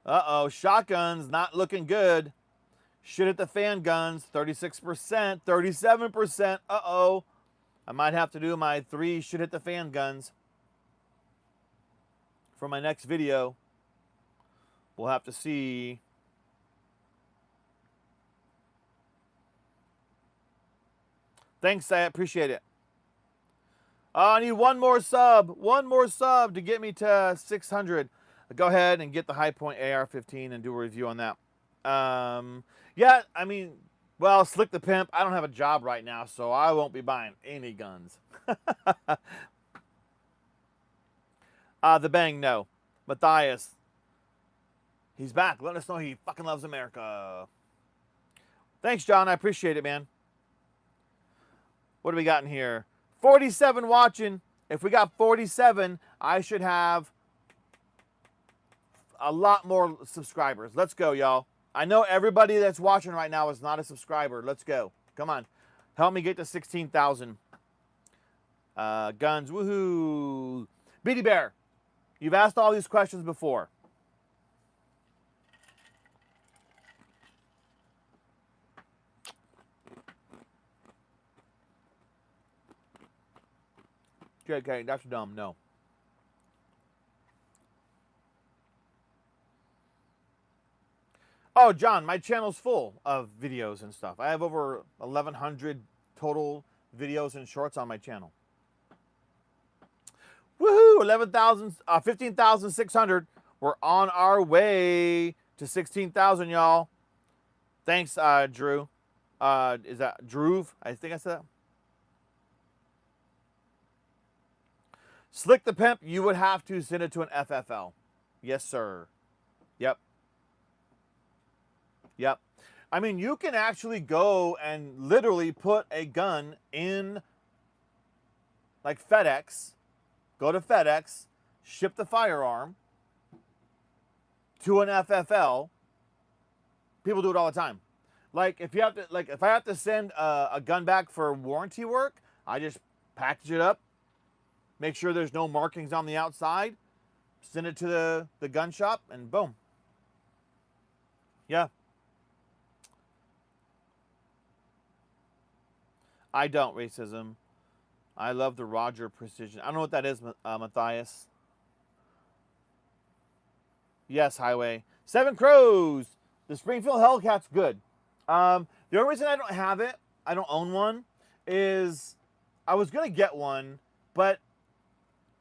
Uh-oh, shotguns not looking good. Shit at the fan guns, 36%, 37%. Uh-oh. I might have to do my 3 shit hit the fan guns for my next video. We'll have to see. Thanks, I appreciate it. I need one more sub to get me to 600. Go ahead and get the High Point AR-15 and do a review on that. Yeah, I mean, well, Slick the Pimp, I don't have a job right now, so I won't be buying any guns. The Bang, no. Matthias, he's back. Let us know he fucking loves America. Thanks, John. I appreciate it, man. What do we got in here? 47 watching. If we got 47, I should have a lot more subscribers. Let's go, y'all. I know everybody that's watching right now is not a subscriber. Let's go. Come on. Help me get to 16,000. Guns. Woohoo. Beady Bear, you've asked all these questions before. JK, that's dumb. No. Oh, John, my channel's full of videos and stuff. I have over 1,100 total videos and shorts on my channel. Woohoo! 15,600. We're on our way to 16,000, y'all. Thanks, Drew. Is that Drew? I think I said that. Slick the Pimp, you would have to send it to an FFL. Yes, sir. Yep. Yep. I mean, you can actually go and literally put a gun in, like, FedEx. Go to FedEx, ship the firearm to an FFL. People do it all the time. Like, if you have to, like, if I have to send a gun back for warranty work, I just package it up, make sure there's no markings on the outside, send it to the gun shop, and boom. Yeah. I don't racism. I love the Roger precision. I don't know what that is, Matthias. Yes, Highway. Seven Crows. The Springfield Hellcat's good. The only reason I don't have it, I don't own one, is I was gonna get one, but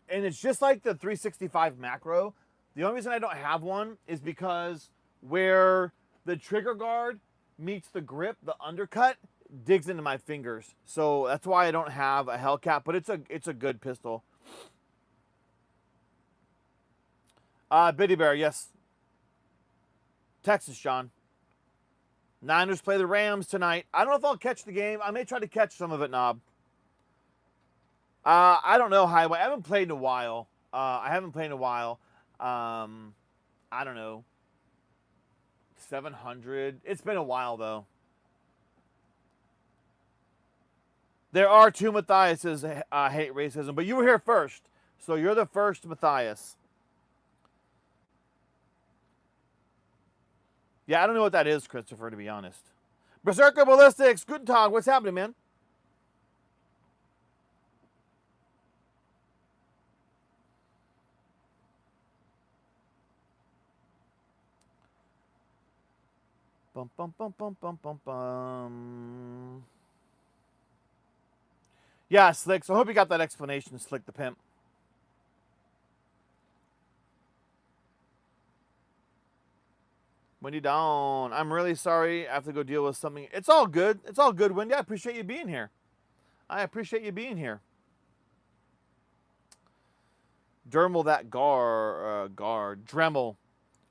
and it's just like the 365 macro. The only reason I don't have one is because where the trigger guard meets the grip, the undercut digs into my fingers. So that's why I don't have a Hellcat, but it's a good pistol. Biddy Bear, yes. Texas, John. Niners play the Rams tonight. I don't know if I'll catch the game. I may try to catch some of it, Knob. I don't know, Highway. I haven't played in a while. I don't know. 700. It's been a while, though. There are two Matthiases hate racism, but you were here first. So you're the first Matthias. Yeah, I don't know what that is, Christopher, to be honest. Berserker Ballistics, good talk. What's happening, man? Bum, bum, bum, bum, bum, bum, bum. Yeah, Slick. So I hope you got that explanation, Slick the Pimp. Wendy Dawn, I'm really sorry. I have to go deal with something. It's all good. It's all good, Wendy. I appreciate you being here. Dermal that guard. Dremel.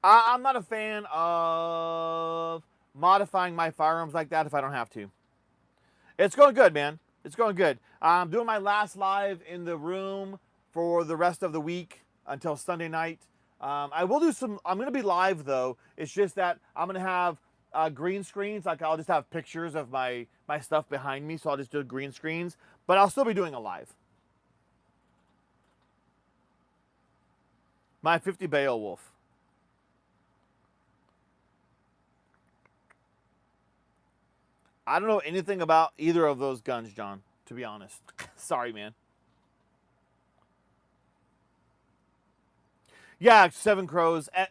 I'm not a fan of modifying my firearms like that if I don't have to. It's going good, man. It's going good. I'm doing my last live in the room for the rest of the week until Sunday night. I will do some. I'm going to be live though. It's just that I'm going to have green screens. Like I'll just have pictures of my stuff behind me, so I'll just do green screens. But I'll still be doing a live. My 50 Beowulf. I don't know anything about either of those guns, John, to be honest. Sorry, man. Yeah, Seven Crows. I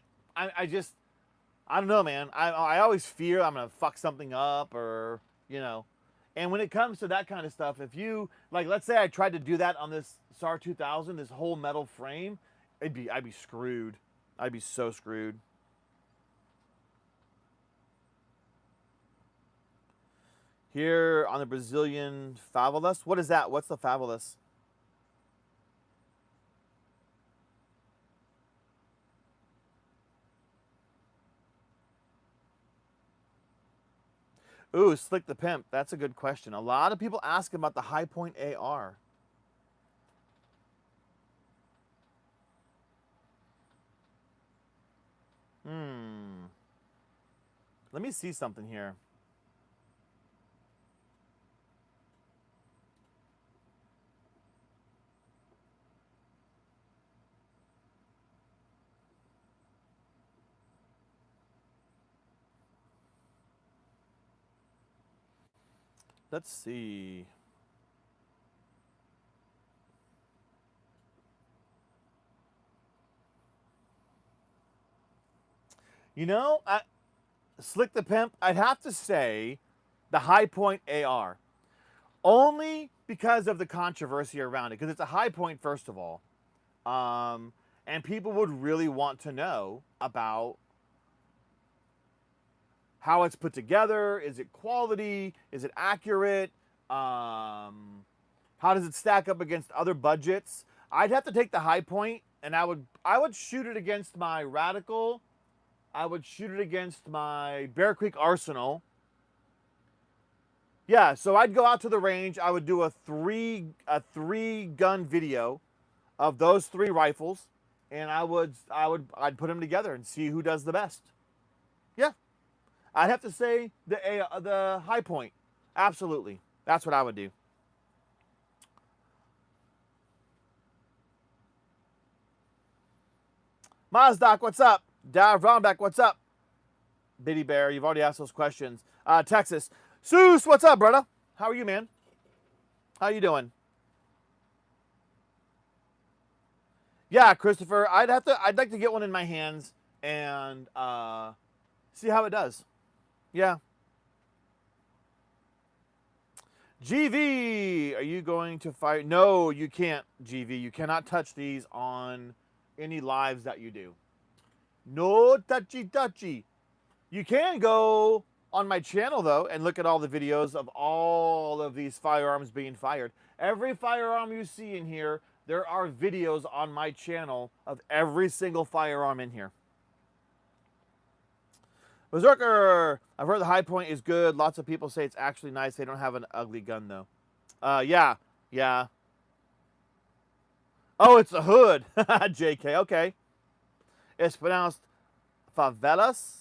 don't know, man. I always fear I'm going to fuck something up or, And when it comes to that kind of stuff, if you, like, let's say I tried to do that on this SAR 2000, this whole metal frame, I'd be screwed. I'd be so screwed. Here on the Brazilian favelas. What is that? What's the favelas? Ooh, Slick the Pimp. That's a good question. A lot of people ask about the High Point AR. Let me see something here. Let's see. Slick the Pimp, I'd have to say the High Point AR. Only because of the controversy around it. Because it's a High Point, first of all. And people would really want to know about how it's put together. Is it quality? Is it accurate? How does it stack up against other budgets? I'd have to take the High Point, and I would shoot it against my Radical. I would shoot it against my Bear Creek Arsenal. Yeah, so I'd go out to the range. I would do a three gun video of those three rifles, and I'd put them together and see who does the best. Yeah, I'd have to say the High Point. Absolutely, that's what I would do. Mazdak, what's up? Dav Ronback, what's up? Biddy Bear, you've already asked those questions. Texas. Seuss, what's up, brother? How are you, man? How you doing? Yeah, Christopher. I'd like to get one in my hands and see how it does. Yeah. GV, are you going to fire? No, you can't, GV. You cannot touch these on any lives that you do. No touchy touchy. You can go on my channel, though, and look at all the videos of all of these firearms being fired. Every firearm you see in here, there are videos on my channel of every single firearm in here. Berserker, I've heard the high point is good. Lots of people say it's actually nice. They don't have an ugly gun, though. Yeah, yeah. Oh, it's a hood. JK, okay. It's pronounced favelas.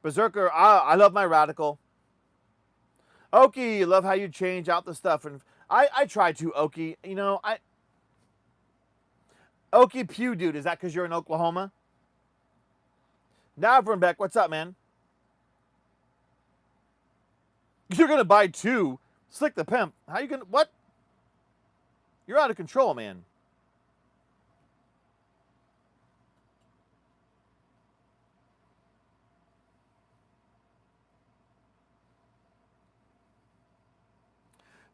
Berserker, I love my radical. Okie, love how you change out the stuff. And I try to, Okie. You know, Okie Pew, dude, is that because you're in Oklahoma? Navrenbeck, what's up, man? You're going to buy two. Slick the Pimp. How you going to, what? You're out of control, man.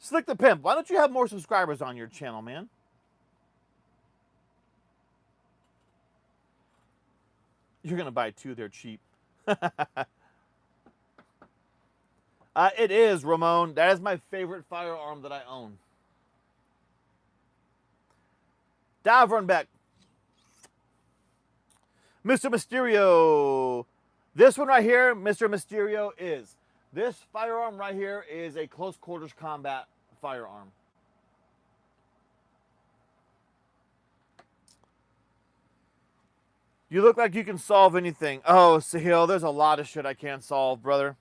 Slick the Pimp, why don't you have more subscribers on your channel, man? You're going to buy two, they're cheap. It is, Ramon. That is my favorite firearm that I own. Davronbeck. Mr. Mysterio. This one right here, Mr. Mysterio, is. This firearm right here is a close quarters combat firearm. You look like you can solve anything. Oh, Sahil, there's a lot of shit I can't solve, brother.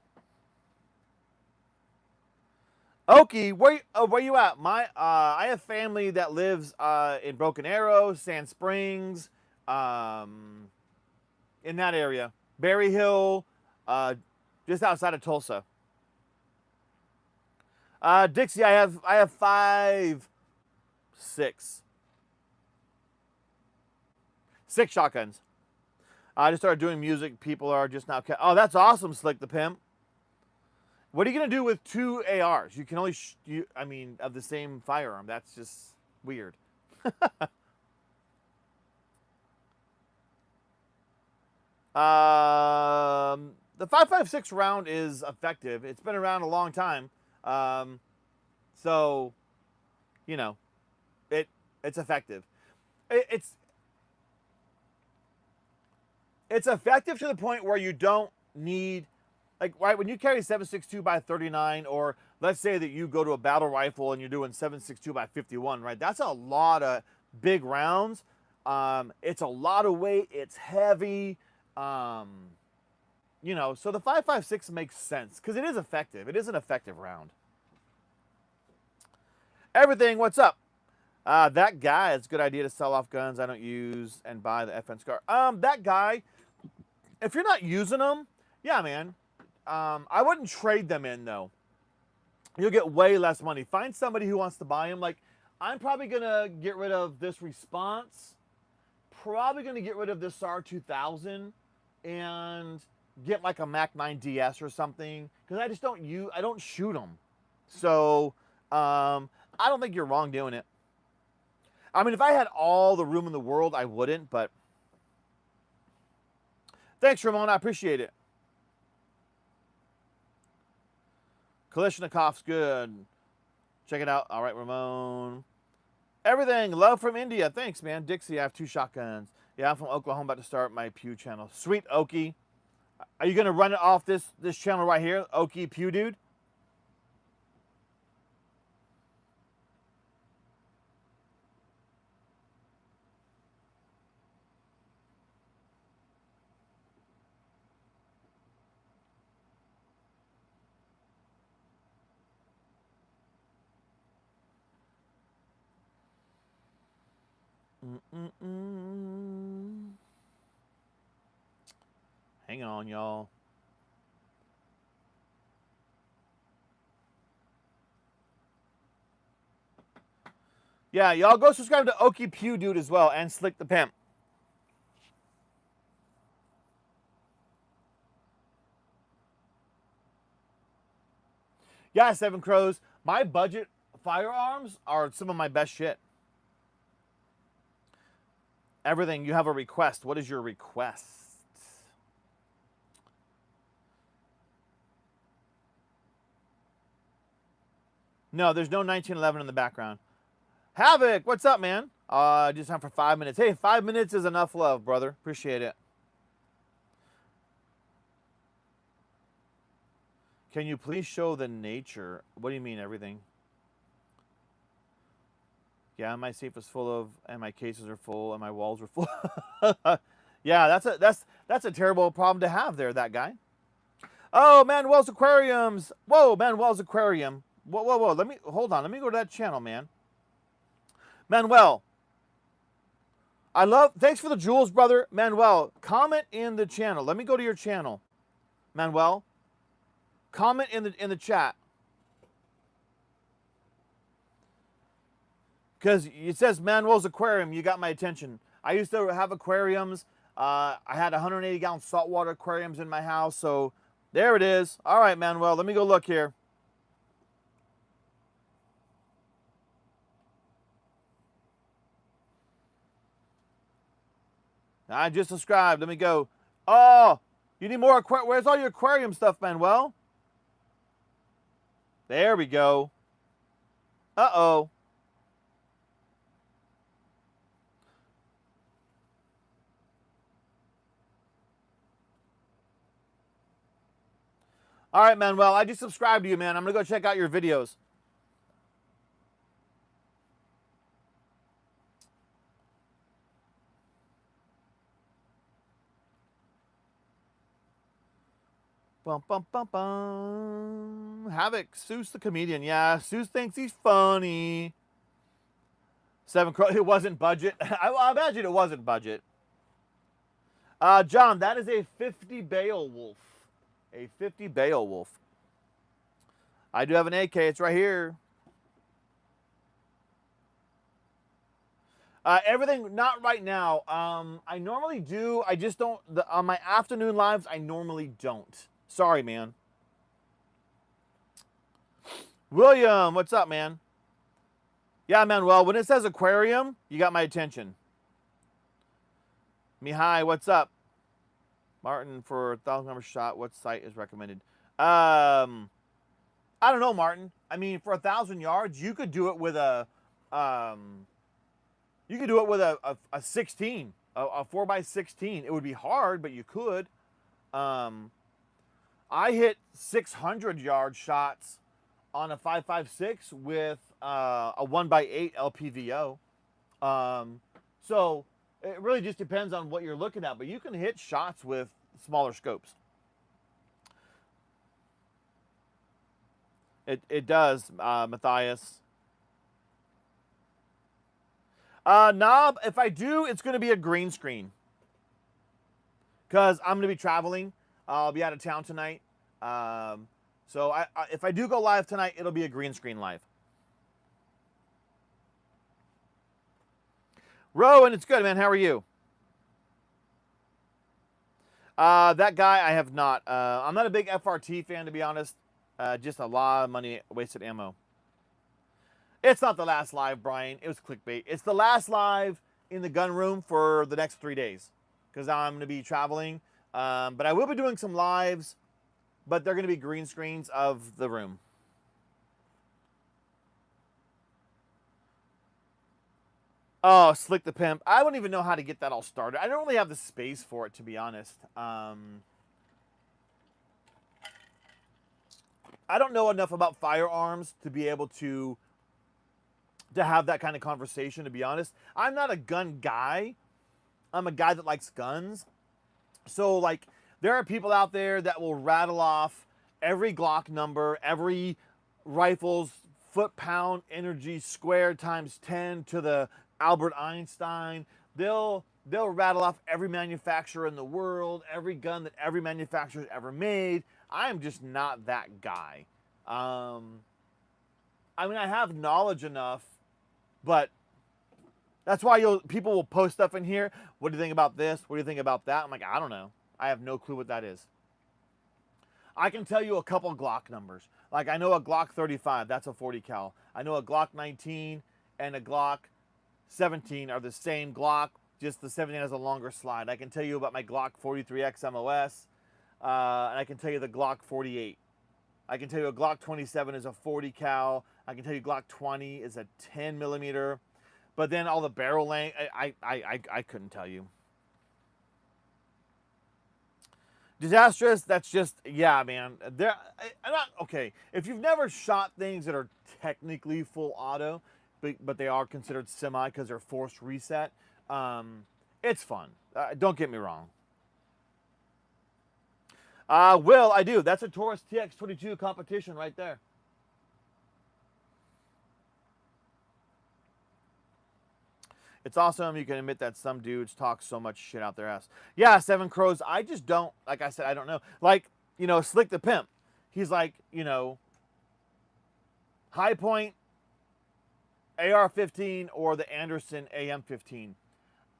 Okie, where you at? I have family that lives in Broken Arrow, Sand Springs, in that area, Berry Hill, just outside of Tulsa. Dixie, I have 6 shotguns. I just started doing music. People are just now. Oh, that's awesome, Slick the Pimp. What are you gonna do with 2 ARs? You can only I mean, of the same firearm. That's just weird. The 5.56 round is effective. It's been around a long time, so you know, it's effective. It's effective to the point where you don't need, like, right, when you carry 7.62 by 39, or let's say that you go to a battle rifle and you're doing 7.62 by 51, right? That's a lot of big rounds. It's a lot of weight. It's heavy. You know, so the 5.56 makes sense because it is effective. It is an effective round. Everything, what's up? That guy, it's a good idea to sell off guns I don't use and buy the FN Scar. That guy, if you're not using them, yeah, man. I wouldn't trade them in, though. You'll get way less money. Find somebody who wants to buy them. Like, I'm probably going to get rid of this Response. Probably going to get rid of this SAR 2000 and get like a Mac 9 DS or something. Because I just I don't shoot them. So, I don't think you're wrong doing it. I mean, if I had all the room in the world, I wouldn't, but thanks, Ramon. I appreciate it. Kalishnikov's good. Check it out. All right, Ramon. Everything. Love from India. Thanks, man. Dixie, I have 2 shotguns. Yeah, I'm from Oklahoma, about to start my Pew channel. Sweet, Okie. Are you going to run it off this channel right here? Okie Pew Dude? Hang on, y'all. Yeah, y'all go subscribe to Okie Pew Dude as well and Slick the Pimp. Yeah, Seven Crows. My budget firearms are some of my best shit. Everything. You have a request. What is your request? No, there's no 1911 in the background. Havoc, what's up, man? Just time for 5 minutes. Hey, 5 minutes is enough love, brother. Appreciate it. Can you please show the nature? What do you mean, everything? Yeah, my safe is full of, and my cases are full, and my walls are full. Yeah, that's a terrible problem to have there, that guy. Oh, Manuel's Aquariums. Whoa, Manuel's Aquarium. Whoa, whoa, whoa. Let me hold on. Let me go to that channel, man. Manuel. I love. Thanks for the jewels, brother. Manuel, comment in the channel. Let me go to your channel. Manuel, comment in the chat. Because it says Manuel's Aquarium. You got my attention. I used to have aquariums. I had 180-gallon saltwater aquariums in my house. So there it is. All right, Manuel. Let me go look here. I just subscribed. Let me go. Oh, you need more aquarium. Where's all your aquarium stuff, Manuel? There we go. Uh-oh. All right, Manuel. I just subscribed to you, man. I'm going to go check out your videos. Bum, bum, bum, bum. Havoc, Seuss the comedian. Yeah, Seuss thinks he's funny. Seven Crow. It wasn't budget. I imagine it wasn't budget. John, that is a 50 Beowulf. A 50 Beowulf. I do have an AK. It's right here. Everything, not right now. I normally do. I just don't. On my afternoon lives, I normally don't. Sorry, man. William, what's up, man? Yeah, Manuel, when it says aquarium, you got my attention. Mihai, what's up? Martin, for 1,000 number shot, what site is recommended? I don't know, Martin. I mean, for 1,000 yards, you could do it with a, you could do it with a 16, a 4x16. It would be hard, but you could. I hit 600-yard shots on a 5.56 with a 1x8 LPVO. So it really just depends on what you're looking at, but you can hit shots with smaller scopes. It does, Matthias. Knob, if I do, it's going to be a green screen. Because I'm going to be traveling. I'll be out of town tonight. So if I do go live tonight, it'll be a green screen live. Rowan, it's good, man. How are you? That guy, I have not. I'm not a big FRT fan, to be honest. Just a lot of money, wasted ammo. It's not the last live, Brian. It was clickbait. It's the last live in the gun room for the next 3 days. Because I'm going to be traveling. But I will be doing some lives. But they're going to be green screens of the room. Oh, Slick the Pimp. I don't even know how to get that all started. I don't really have the space for it, to be honest. I don't know enough about firearms to be able to have that kind of conversation, to be honest. I'm not a gun guy. I'm a guy that likes guns. So, like, there are people out there that will rattle off every Glock number, every rifle's foot-pound energy squared times 10 to the Albert Einstein. They'll rattle off every manufacturer in the world, every gun that every manufacturer's ever made. I am just not that guy. I mean, I have knowledge enough, but That's why people will post stuff in here. What do you think about this? What do you think about that? I'm like, I don't know. I have no clue what that is. I can tell you a couple Glock numbers. Like I know a Glock 35, that's a 40 cal. I know a Glock 19 and a Glock 17 are the same Glock, just the 17 has a longer slide. I can tell you about my Glock 43X MOS, and I can tell you the Glock 48. I can tell you a Glock 27 is a 40 cal. I can tell you Glock 20 is a 10 millimeter. But then all the barrel length, I couldn't tell you. Disastrous, that's just, yeah, man. I'm not, okay, if you've never shot things that are technically full auto, but they are considered semi because they're forced reset, it's fun. Don't get me wrong. Will, I do. That's a Taurus TX22 competition right there. It's awesome. You can admit that some dudes talk so much shit out their ass. Yeah, Seven Crows. I just don't, like I said, I don't know. Like, Slick the Pimp. He's like, High Point AR-15 or the Anderson AM-15.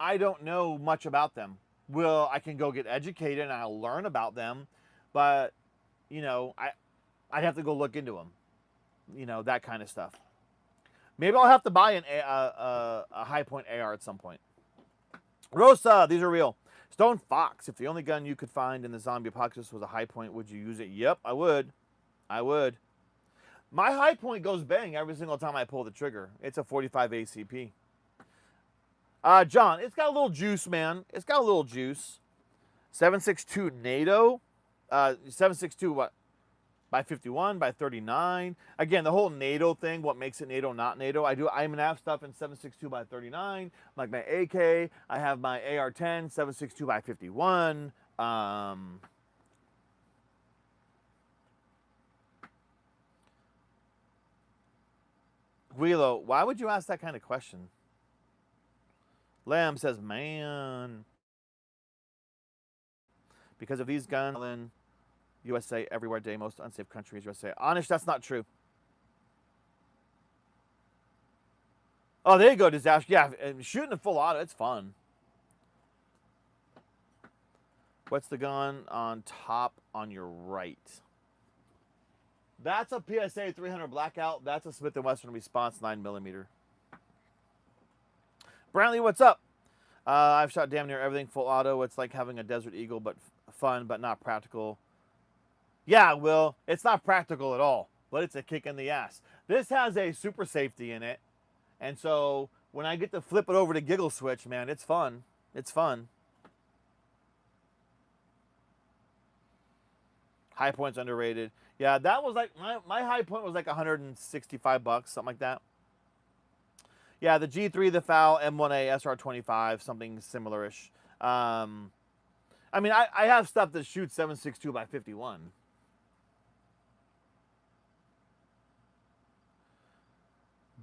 I don't know much about them. Well, I can go get educated and I'll learn about them, but, I'd have to go look into them. That kind of stuff. Maybe I'll have to buy a High Point AR at some point. Rosa, these are real. Stone Fox, if the only gun you could find in the zombie apocalypse was a High Point, would you use it? Yep, I would. I would. My High Point goes bang every single time I pull the trigger. It's a 45 ACP. John, it's got a little juice, man. It's got a little juice. 7.62 NATO. 7.62 what? By 51, by 39. Again, the whole NATO thing, what makes it NATO, not NATO. I even have stuff in 7.62 by 39, like my AK. I have my AR-10, 7.62 by 51. Guilo, why would you ask that kind of question? Lamb says, man. Because of these guns, USA, everywhere day, most unsafe countries, USA. Anish, that's not true. Oh, there you go, disaster. Yeah, shooting a full auto, it's fun. What's the gun on top on your right? That's a PSA 300 Blackout. That's a Smith & Wesson Response 9mm. Brantley, what's up? I've shot damn near everything full auto. It's like having a Desert Eagle, but fun, but not practical. Yeah, Will, it's not practical at all, but it's a kick in the ass. This has a super safety in it, and so when I get to flip it over to Giggle Switch, man, it's fun. It's fun. High Point's underrated. Yeah, that was like, my High Point was like $165, something like that. Yeah, the G3, the FAL, M1A, SR25, something similar-ish. I mean, I have stuff that shoots 7.62 by 51.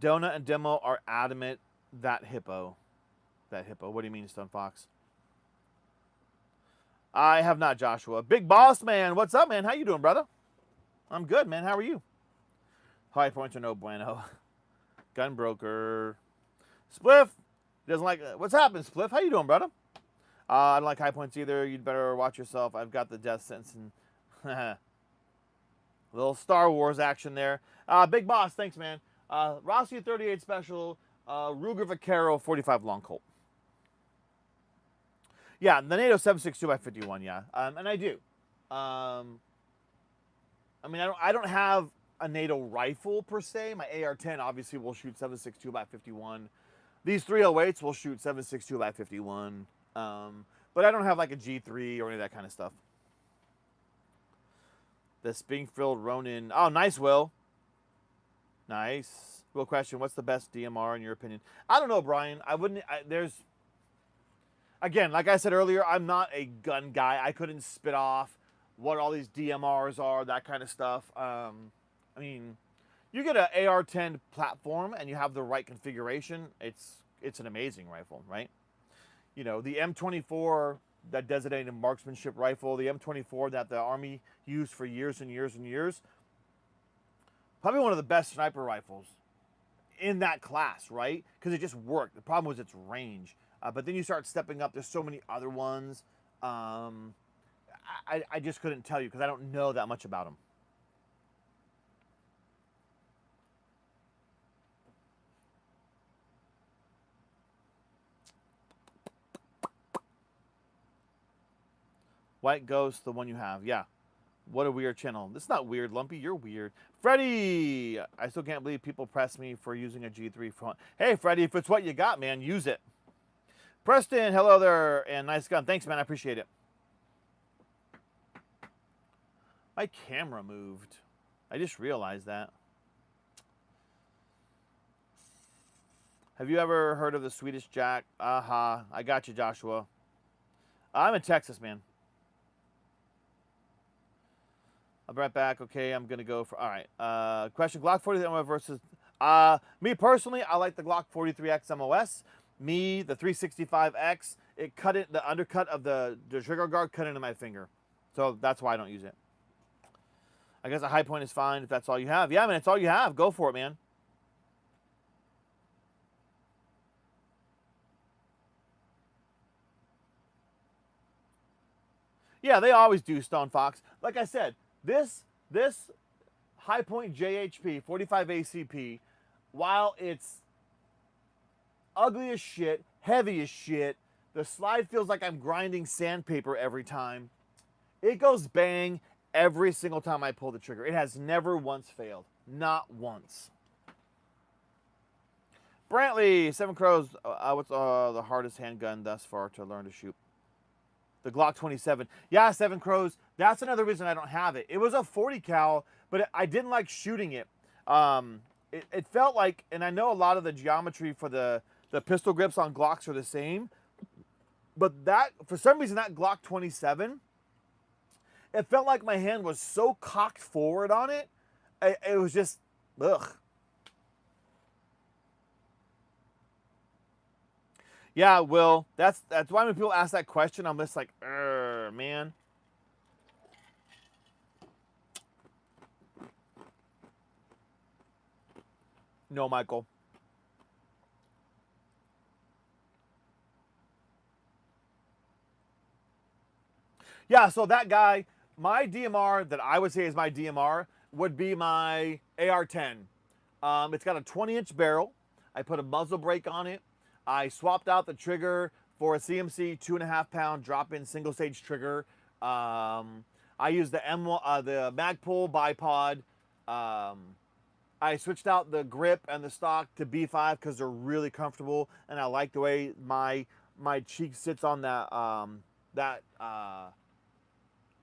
Donut and Demo are adamant that hippo. That hippo. What do you mean, Stone Fox? I have not, Joshua. Big Boss Man, what's up, man? How you doing, brother? I'm good, man. How are you? High Points are no bueno. Gun Broker. Spliff doesn't like. What's happening, Spliff? How you doing, brother? I don't like High Points either. You'd better watch yourself. I've got the death sentence and little Star Wars action there. Big Boss, thanks, man. Rossi 38 Special, Ruger Vaquero 45 Long Colt. Yeah, the NATO 7.62 by 51. Yeah, and I do. I mean, I don't have a NATO rifle per se. My AR-10 obviously will shoot 7.62 by 51. These 308s will shoot 7.62 by 51. But I don't have like a G3 or any of that kind of stuff. The Springfield Ronin. Oh, nice, Will. Nice. Will question, what's the best DMR in your opinion? I don't know, Brian. There's... Again, like I said earlier, I'm not a gun guy. I couldn't spit off what all these DMRs are, that kind of stuff. I mean, you get an AR-10 platform and you have the right configuration, it's an amazing rifle, right? You know, the M24, that designated marksmanship rifle, the M24 that the Army used for years and years and years, probably one of the best sniper rifles in that class, right? Because it just worked. The problem was its range. But then you start stepping up. There's so many other ones. I just couldn't tell you because I don't know that much about them. White Ghost, the one you have. Yeah. What a weird channel. This is not weird, Lumpy. You're weird. Freddie! I still can't believe people press me for using a G3 front. Hey, Freddie, if it's what you got, man, use it. Preston, hello there, and nice gun. Thanks, man. I appreciate it. My camera moved. I just realized that. Have you ever heard of the Swedish Jack? Aha. I got you, Joshua. I'm in Texas, man. I'll be right back. Okay, I'm going to go for... All right. Question, Glock 43 versus... me personally, I like the Glock 43X MOS. Me, the 365X, it cut it... The undercut of the trigger guard cut into my finger. So that's why I don't use it. I guess a high point is fine if that's all you have. Yeah, man, it's all you have. Go for it, man. Yeah, they always do, Stone Fox. Like I said, this high point JHP 45 ACP, while it's ugly as shit, heavy as shit, the slide feels like I'm grinding sandpaper every time. It goes bang every single time I pull the trigger. It has never once failed. Not once. Brantley, Seven Crows, what's the hardest handgun thus far to learn to shoot? The Glock 27. Yeah, Seven Crows. That's another reason I don't have it. It was a 40 cal, but I didn't like shooting it. It felt like, and I know a lot of the geometry for the pistol grips on Glocks are the same, but that, for some reason, that Glock 27, it felt like my hand was so cocked forward on it. It was just, ugh. Yeah, Will. That's why when people ask that question, I'm just like, man. No, Michael. Yeah, so that guy, my DMR that I would say is my DMR would be my AR-10. It's got a 20-inch barrel. I put a muzzle brake on it. I swapped out the trigger for a CMC 2.5-pound drop-in single-stage trigger. I used the the Magpul bipod. I switched out the grip and the stock to B5 because they're really comfortable, and I like the way my cheek sits on that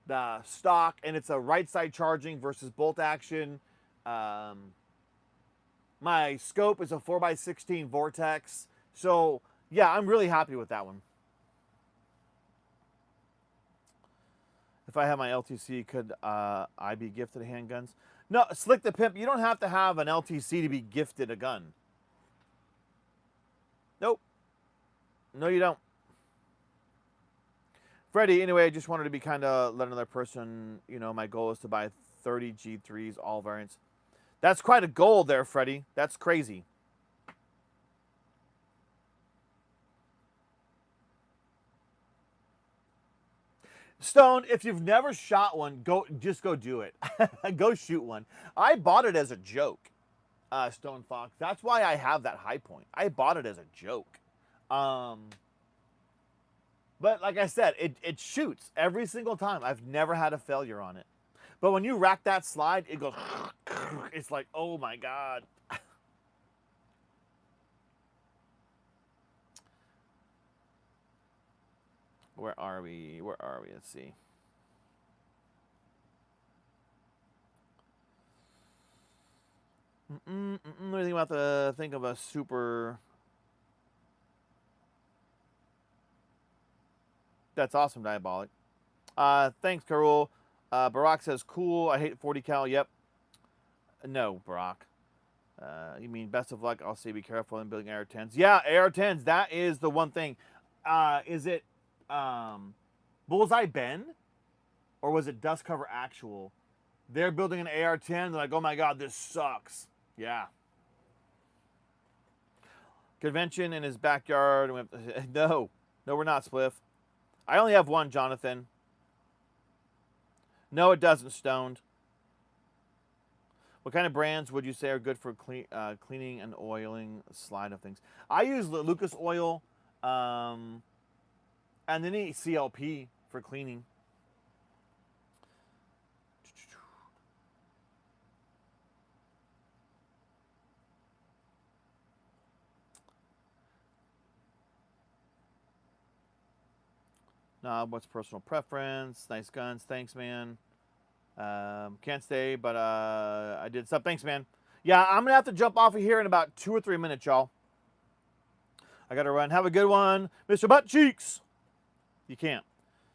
the stock, and it's a right side charging versus bolt action. My scope is a 4x16 Vortex. So, yeah, I'm really happy with that one. If I have my LTC, could I be gifted handguns? No, Slick the Pimp, you don't have to have an LTC to be gifted a gun. Nope. No, you don't. Freddie, anyway, I just wanted to be kind of let another person, you know, my goal is to buy 30 G3s, all variants. That's quite a goal there, Freddie. That's crazy. Stone, if you've never shot one, just go do it. Go shoot one. I bought it as a joke, Stone Fox. That's why I have that high point. I bought it as a joke. But like I said, it shoots every single time. I've never had a failure on it. But when you rack that slide, it goes, it's like, oh my God. Where are we? Where are we? Let's see. What do you think about the think of a super? That's awesome, Diabolic. Thanks, Karul. Barack says, cool. I hate 40 cal. Yep. No, Barack. You mean best of luck? I'll say be careful in building AR-10s. Yeah, AR-10s. That is the one thing. Is it Bullseye Ben? Or was it Dust Cover Actual? They're building an AR-10. They're like, oh my God, this sucks. Yeah. Convention in his backyard. No, we're not, Spliff. I only have one, Jonathan. No, it doesn't, Stoned. What kind of brands would you say are good for cleaning and oiling slide of things? I use Lucas Oil and then CLP for cleaning. What's personal preference? Nice guns. Thanks, man. Can't stay, but I did stuff. Thanks, man. Yeah, I'm going to have to jump off of here in about 2 or 3 minutes, y'all. I got to run. Have a good one. Mr. Butt Cheeks. You can't.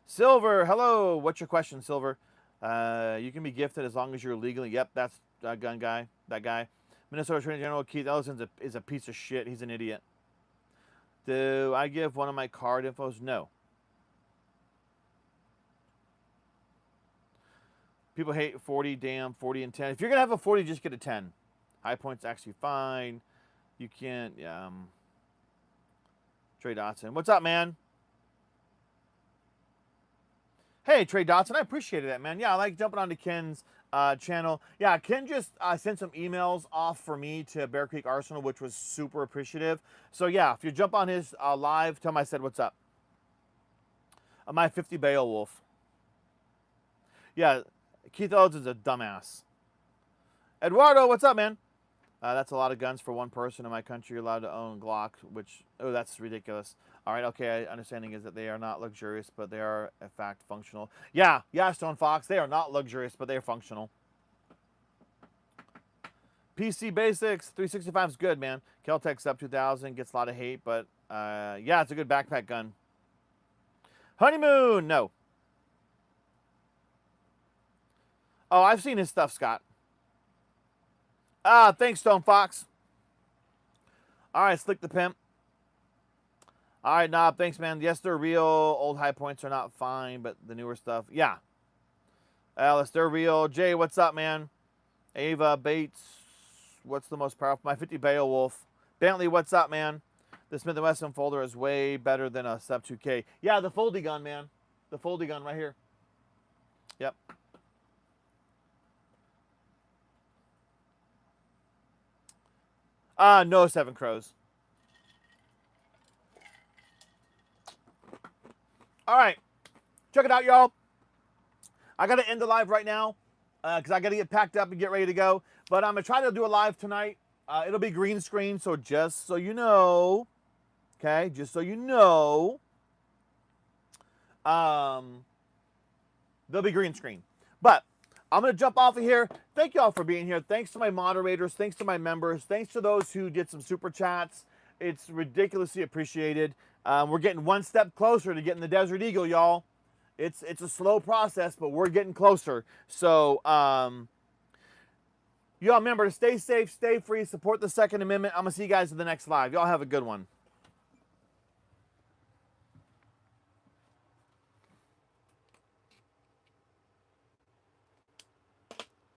Silver, hello. What's your question, Silver? You can be gifted as long as you're legally. Yep, that's gun guy. That guy. Minnesota Attorney General Keith Ellison is a piece of shit. He's an idiot. Do I give one of my card infos? No. People hate 40, damn, 40 and 10. If you're going to have a 40, just get a 10. High point's actually fine. You can't, Trey Dotson. What's up, man? Hey, Trey Dotson. I appreciated that, man. Yeah, I like jumping onto Ken's channel. Yeah, Ken just sent some emails off for me to Bear Creek Arsenal, which was super appreciative. So, yeah, if you jump on his live, tell him I said what's up. My 50 Beowulf. Yeah, Keith Ellison's a dumbass. Eduardo, what's up, man? That's a lot of guns for one person in my country. You're allowed to own Glock, which, oh, that's ridiculous. All right, okay, understanding is that they are not luxurious, but they are, in fact, functional. Yeah, Stone Fox, they are not luxurious, but they are functional. PC Basics, 365 is good, man. Kel-Tec Sub 2000 gets a lot of hate, but, yeah, it's a good backpack gun. Honeymoon, no. Oh, I've seen his stuff, Scott. Thanks, Stone Fox. All right, Slick the Pimp. All right, Knob, thanks, man. Yes, they're real. Old high points are not fine, but the newer stuff, yeah. Alice, they're real. Jay, what's up, man? Ava, Bates, what's the most powerful? My 50 Beowulf. Bentley, what's up, man? The Smith & Wesson folder is way better than a Sub 2K. Yeah, the foldy gun, man. The foldy gun right here. Yep. No 7 Crows. All right. Check it out, y'all. I got to end the live right now because I got to get packed up and get ready to go. But I'm going to try to do a live tonight. It'll be green screen, so just so you know, okay, just so you know, there'll be green screen. But I'm going to jump off of here. Thank you all for being here. Thanks to my moderators. Thanks to my members. Thanks to those who did some super chats. It's ridiculously appreciated. We're getting one step closer to getting the Desert Eagle, y'all. It's a slow process, but we're getting closer. So, y'all remember to stay safe, stay free, support the Second Amendment. I'm going to see you guys in the next live. Y'all have a good one.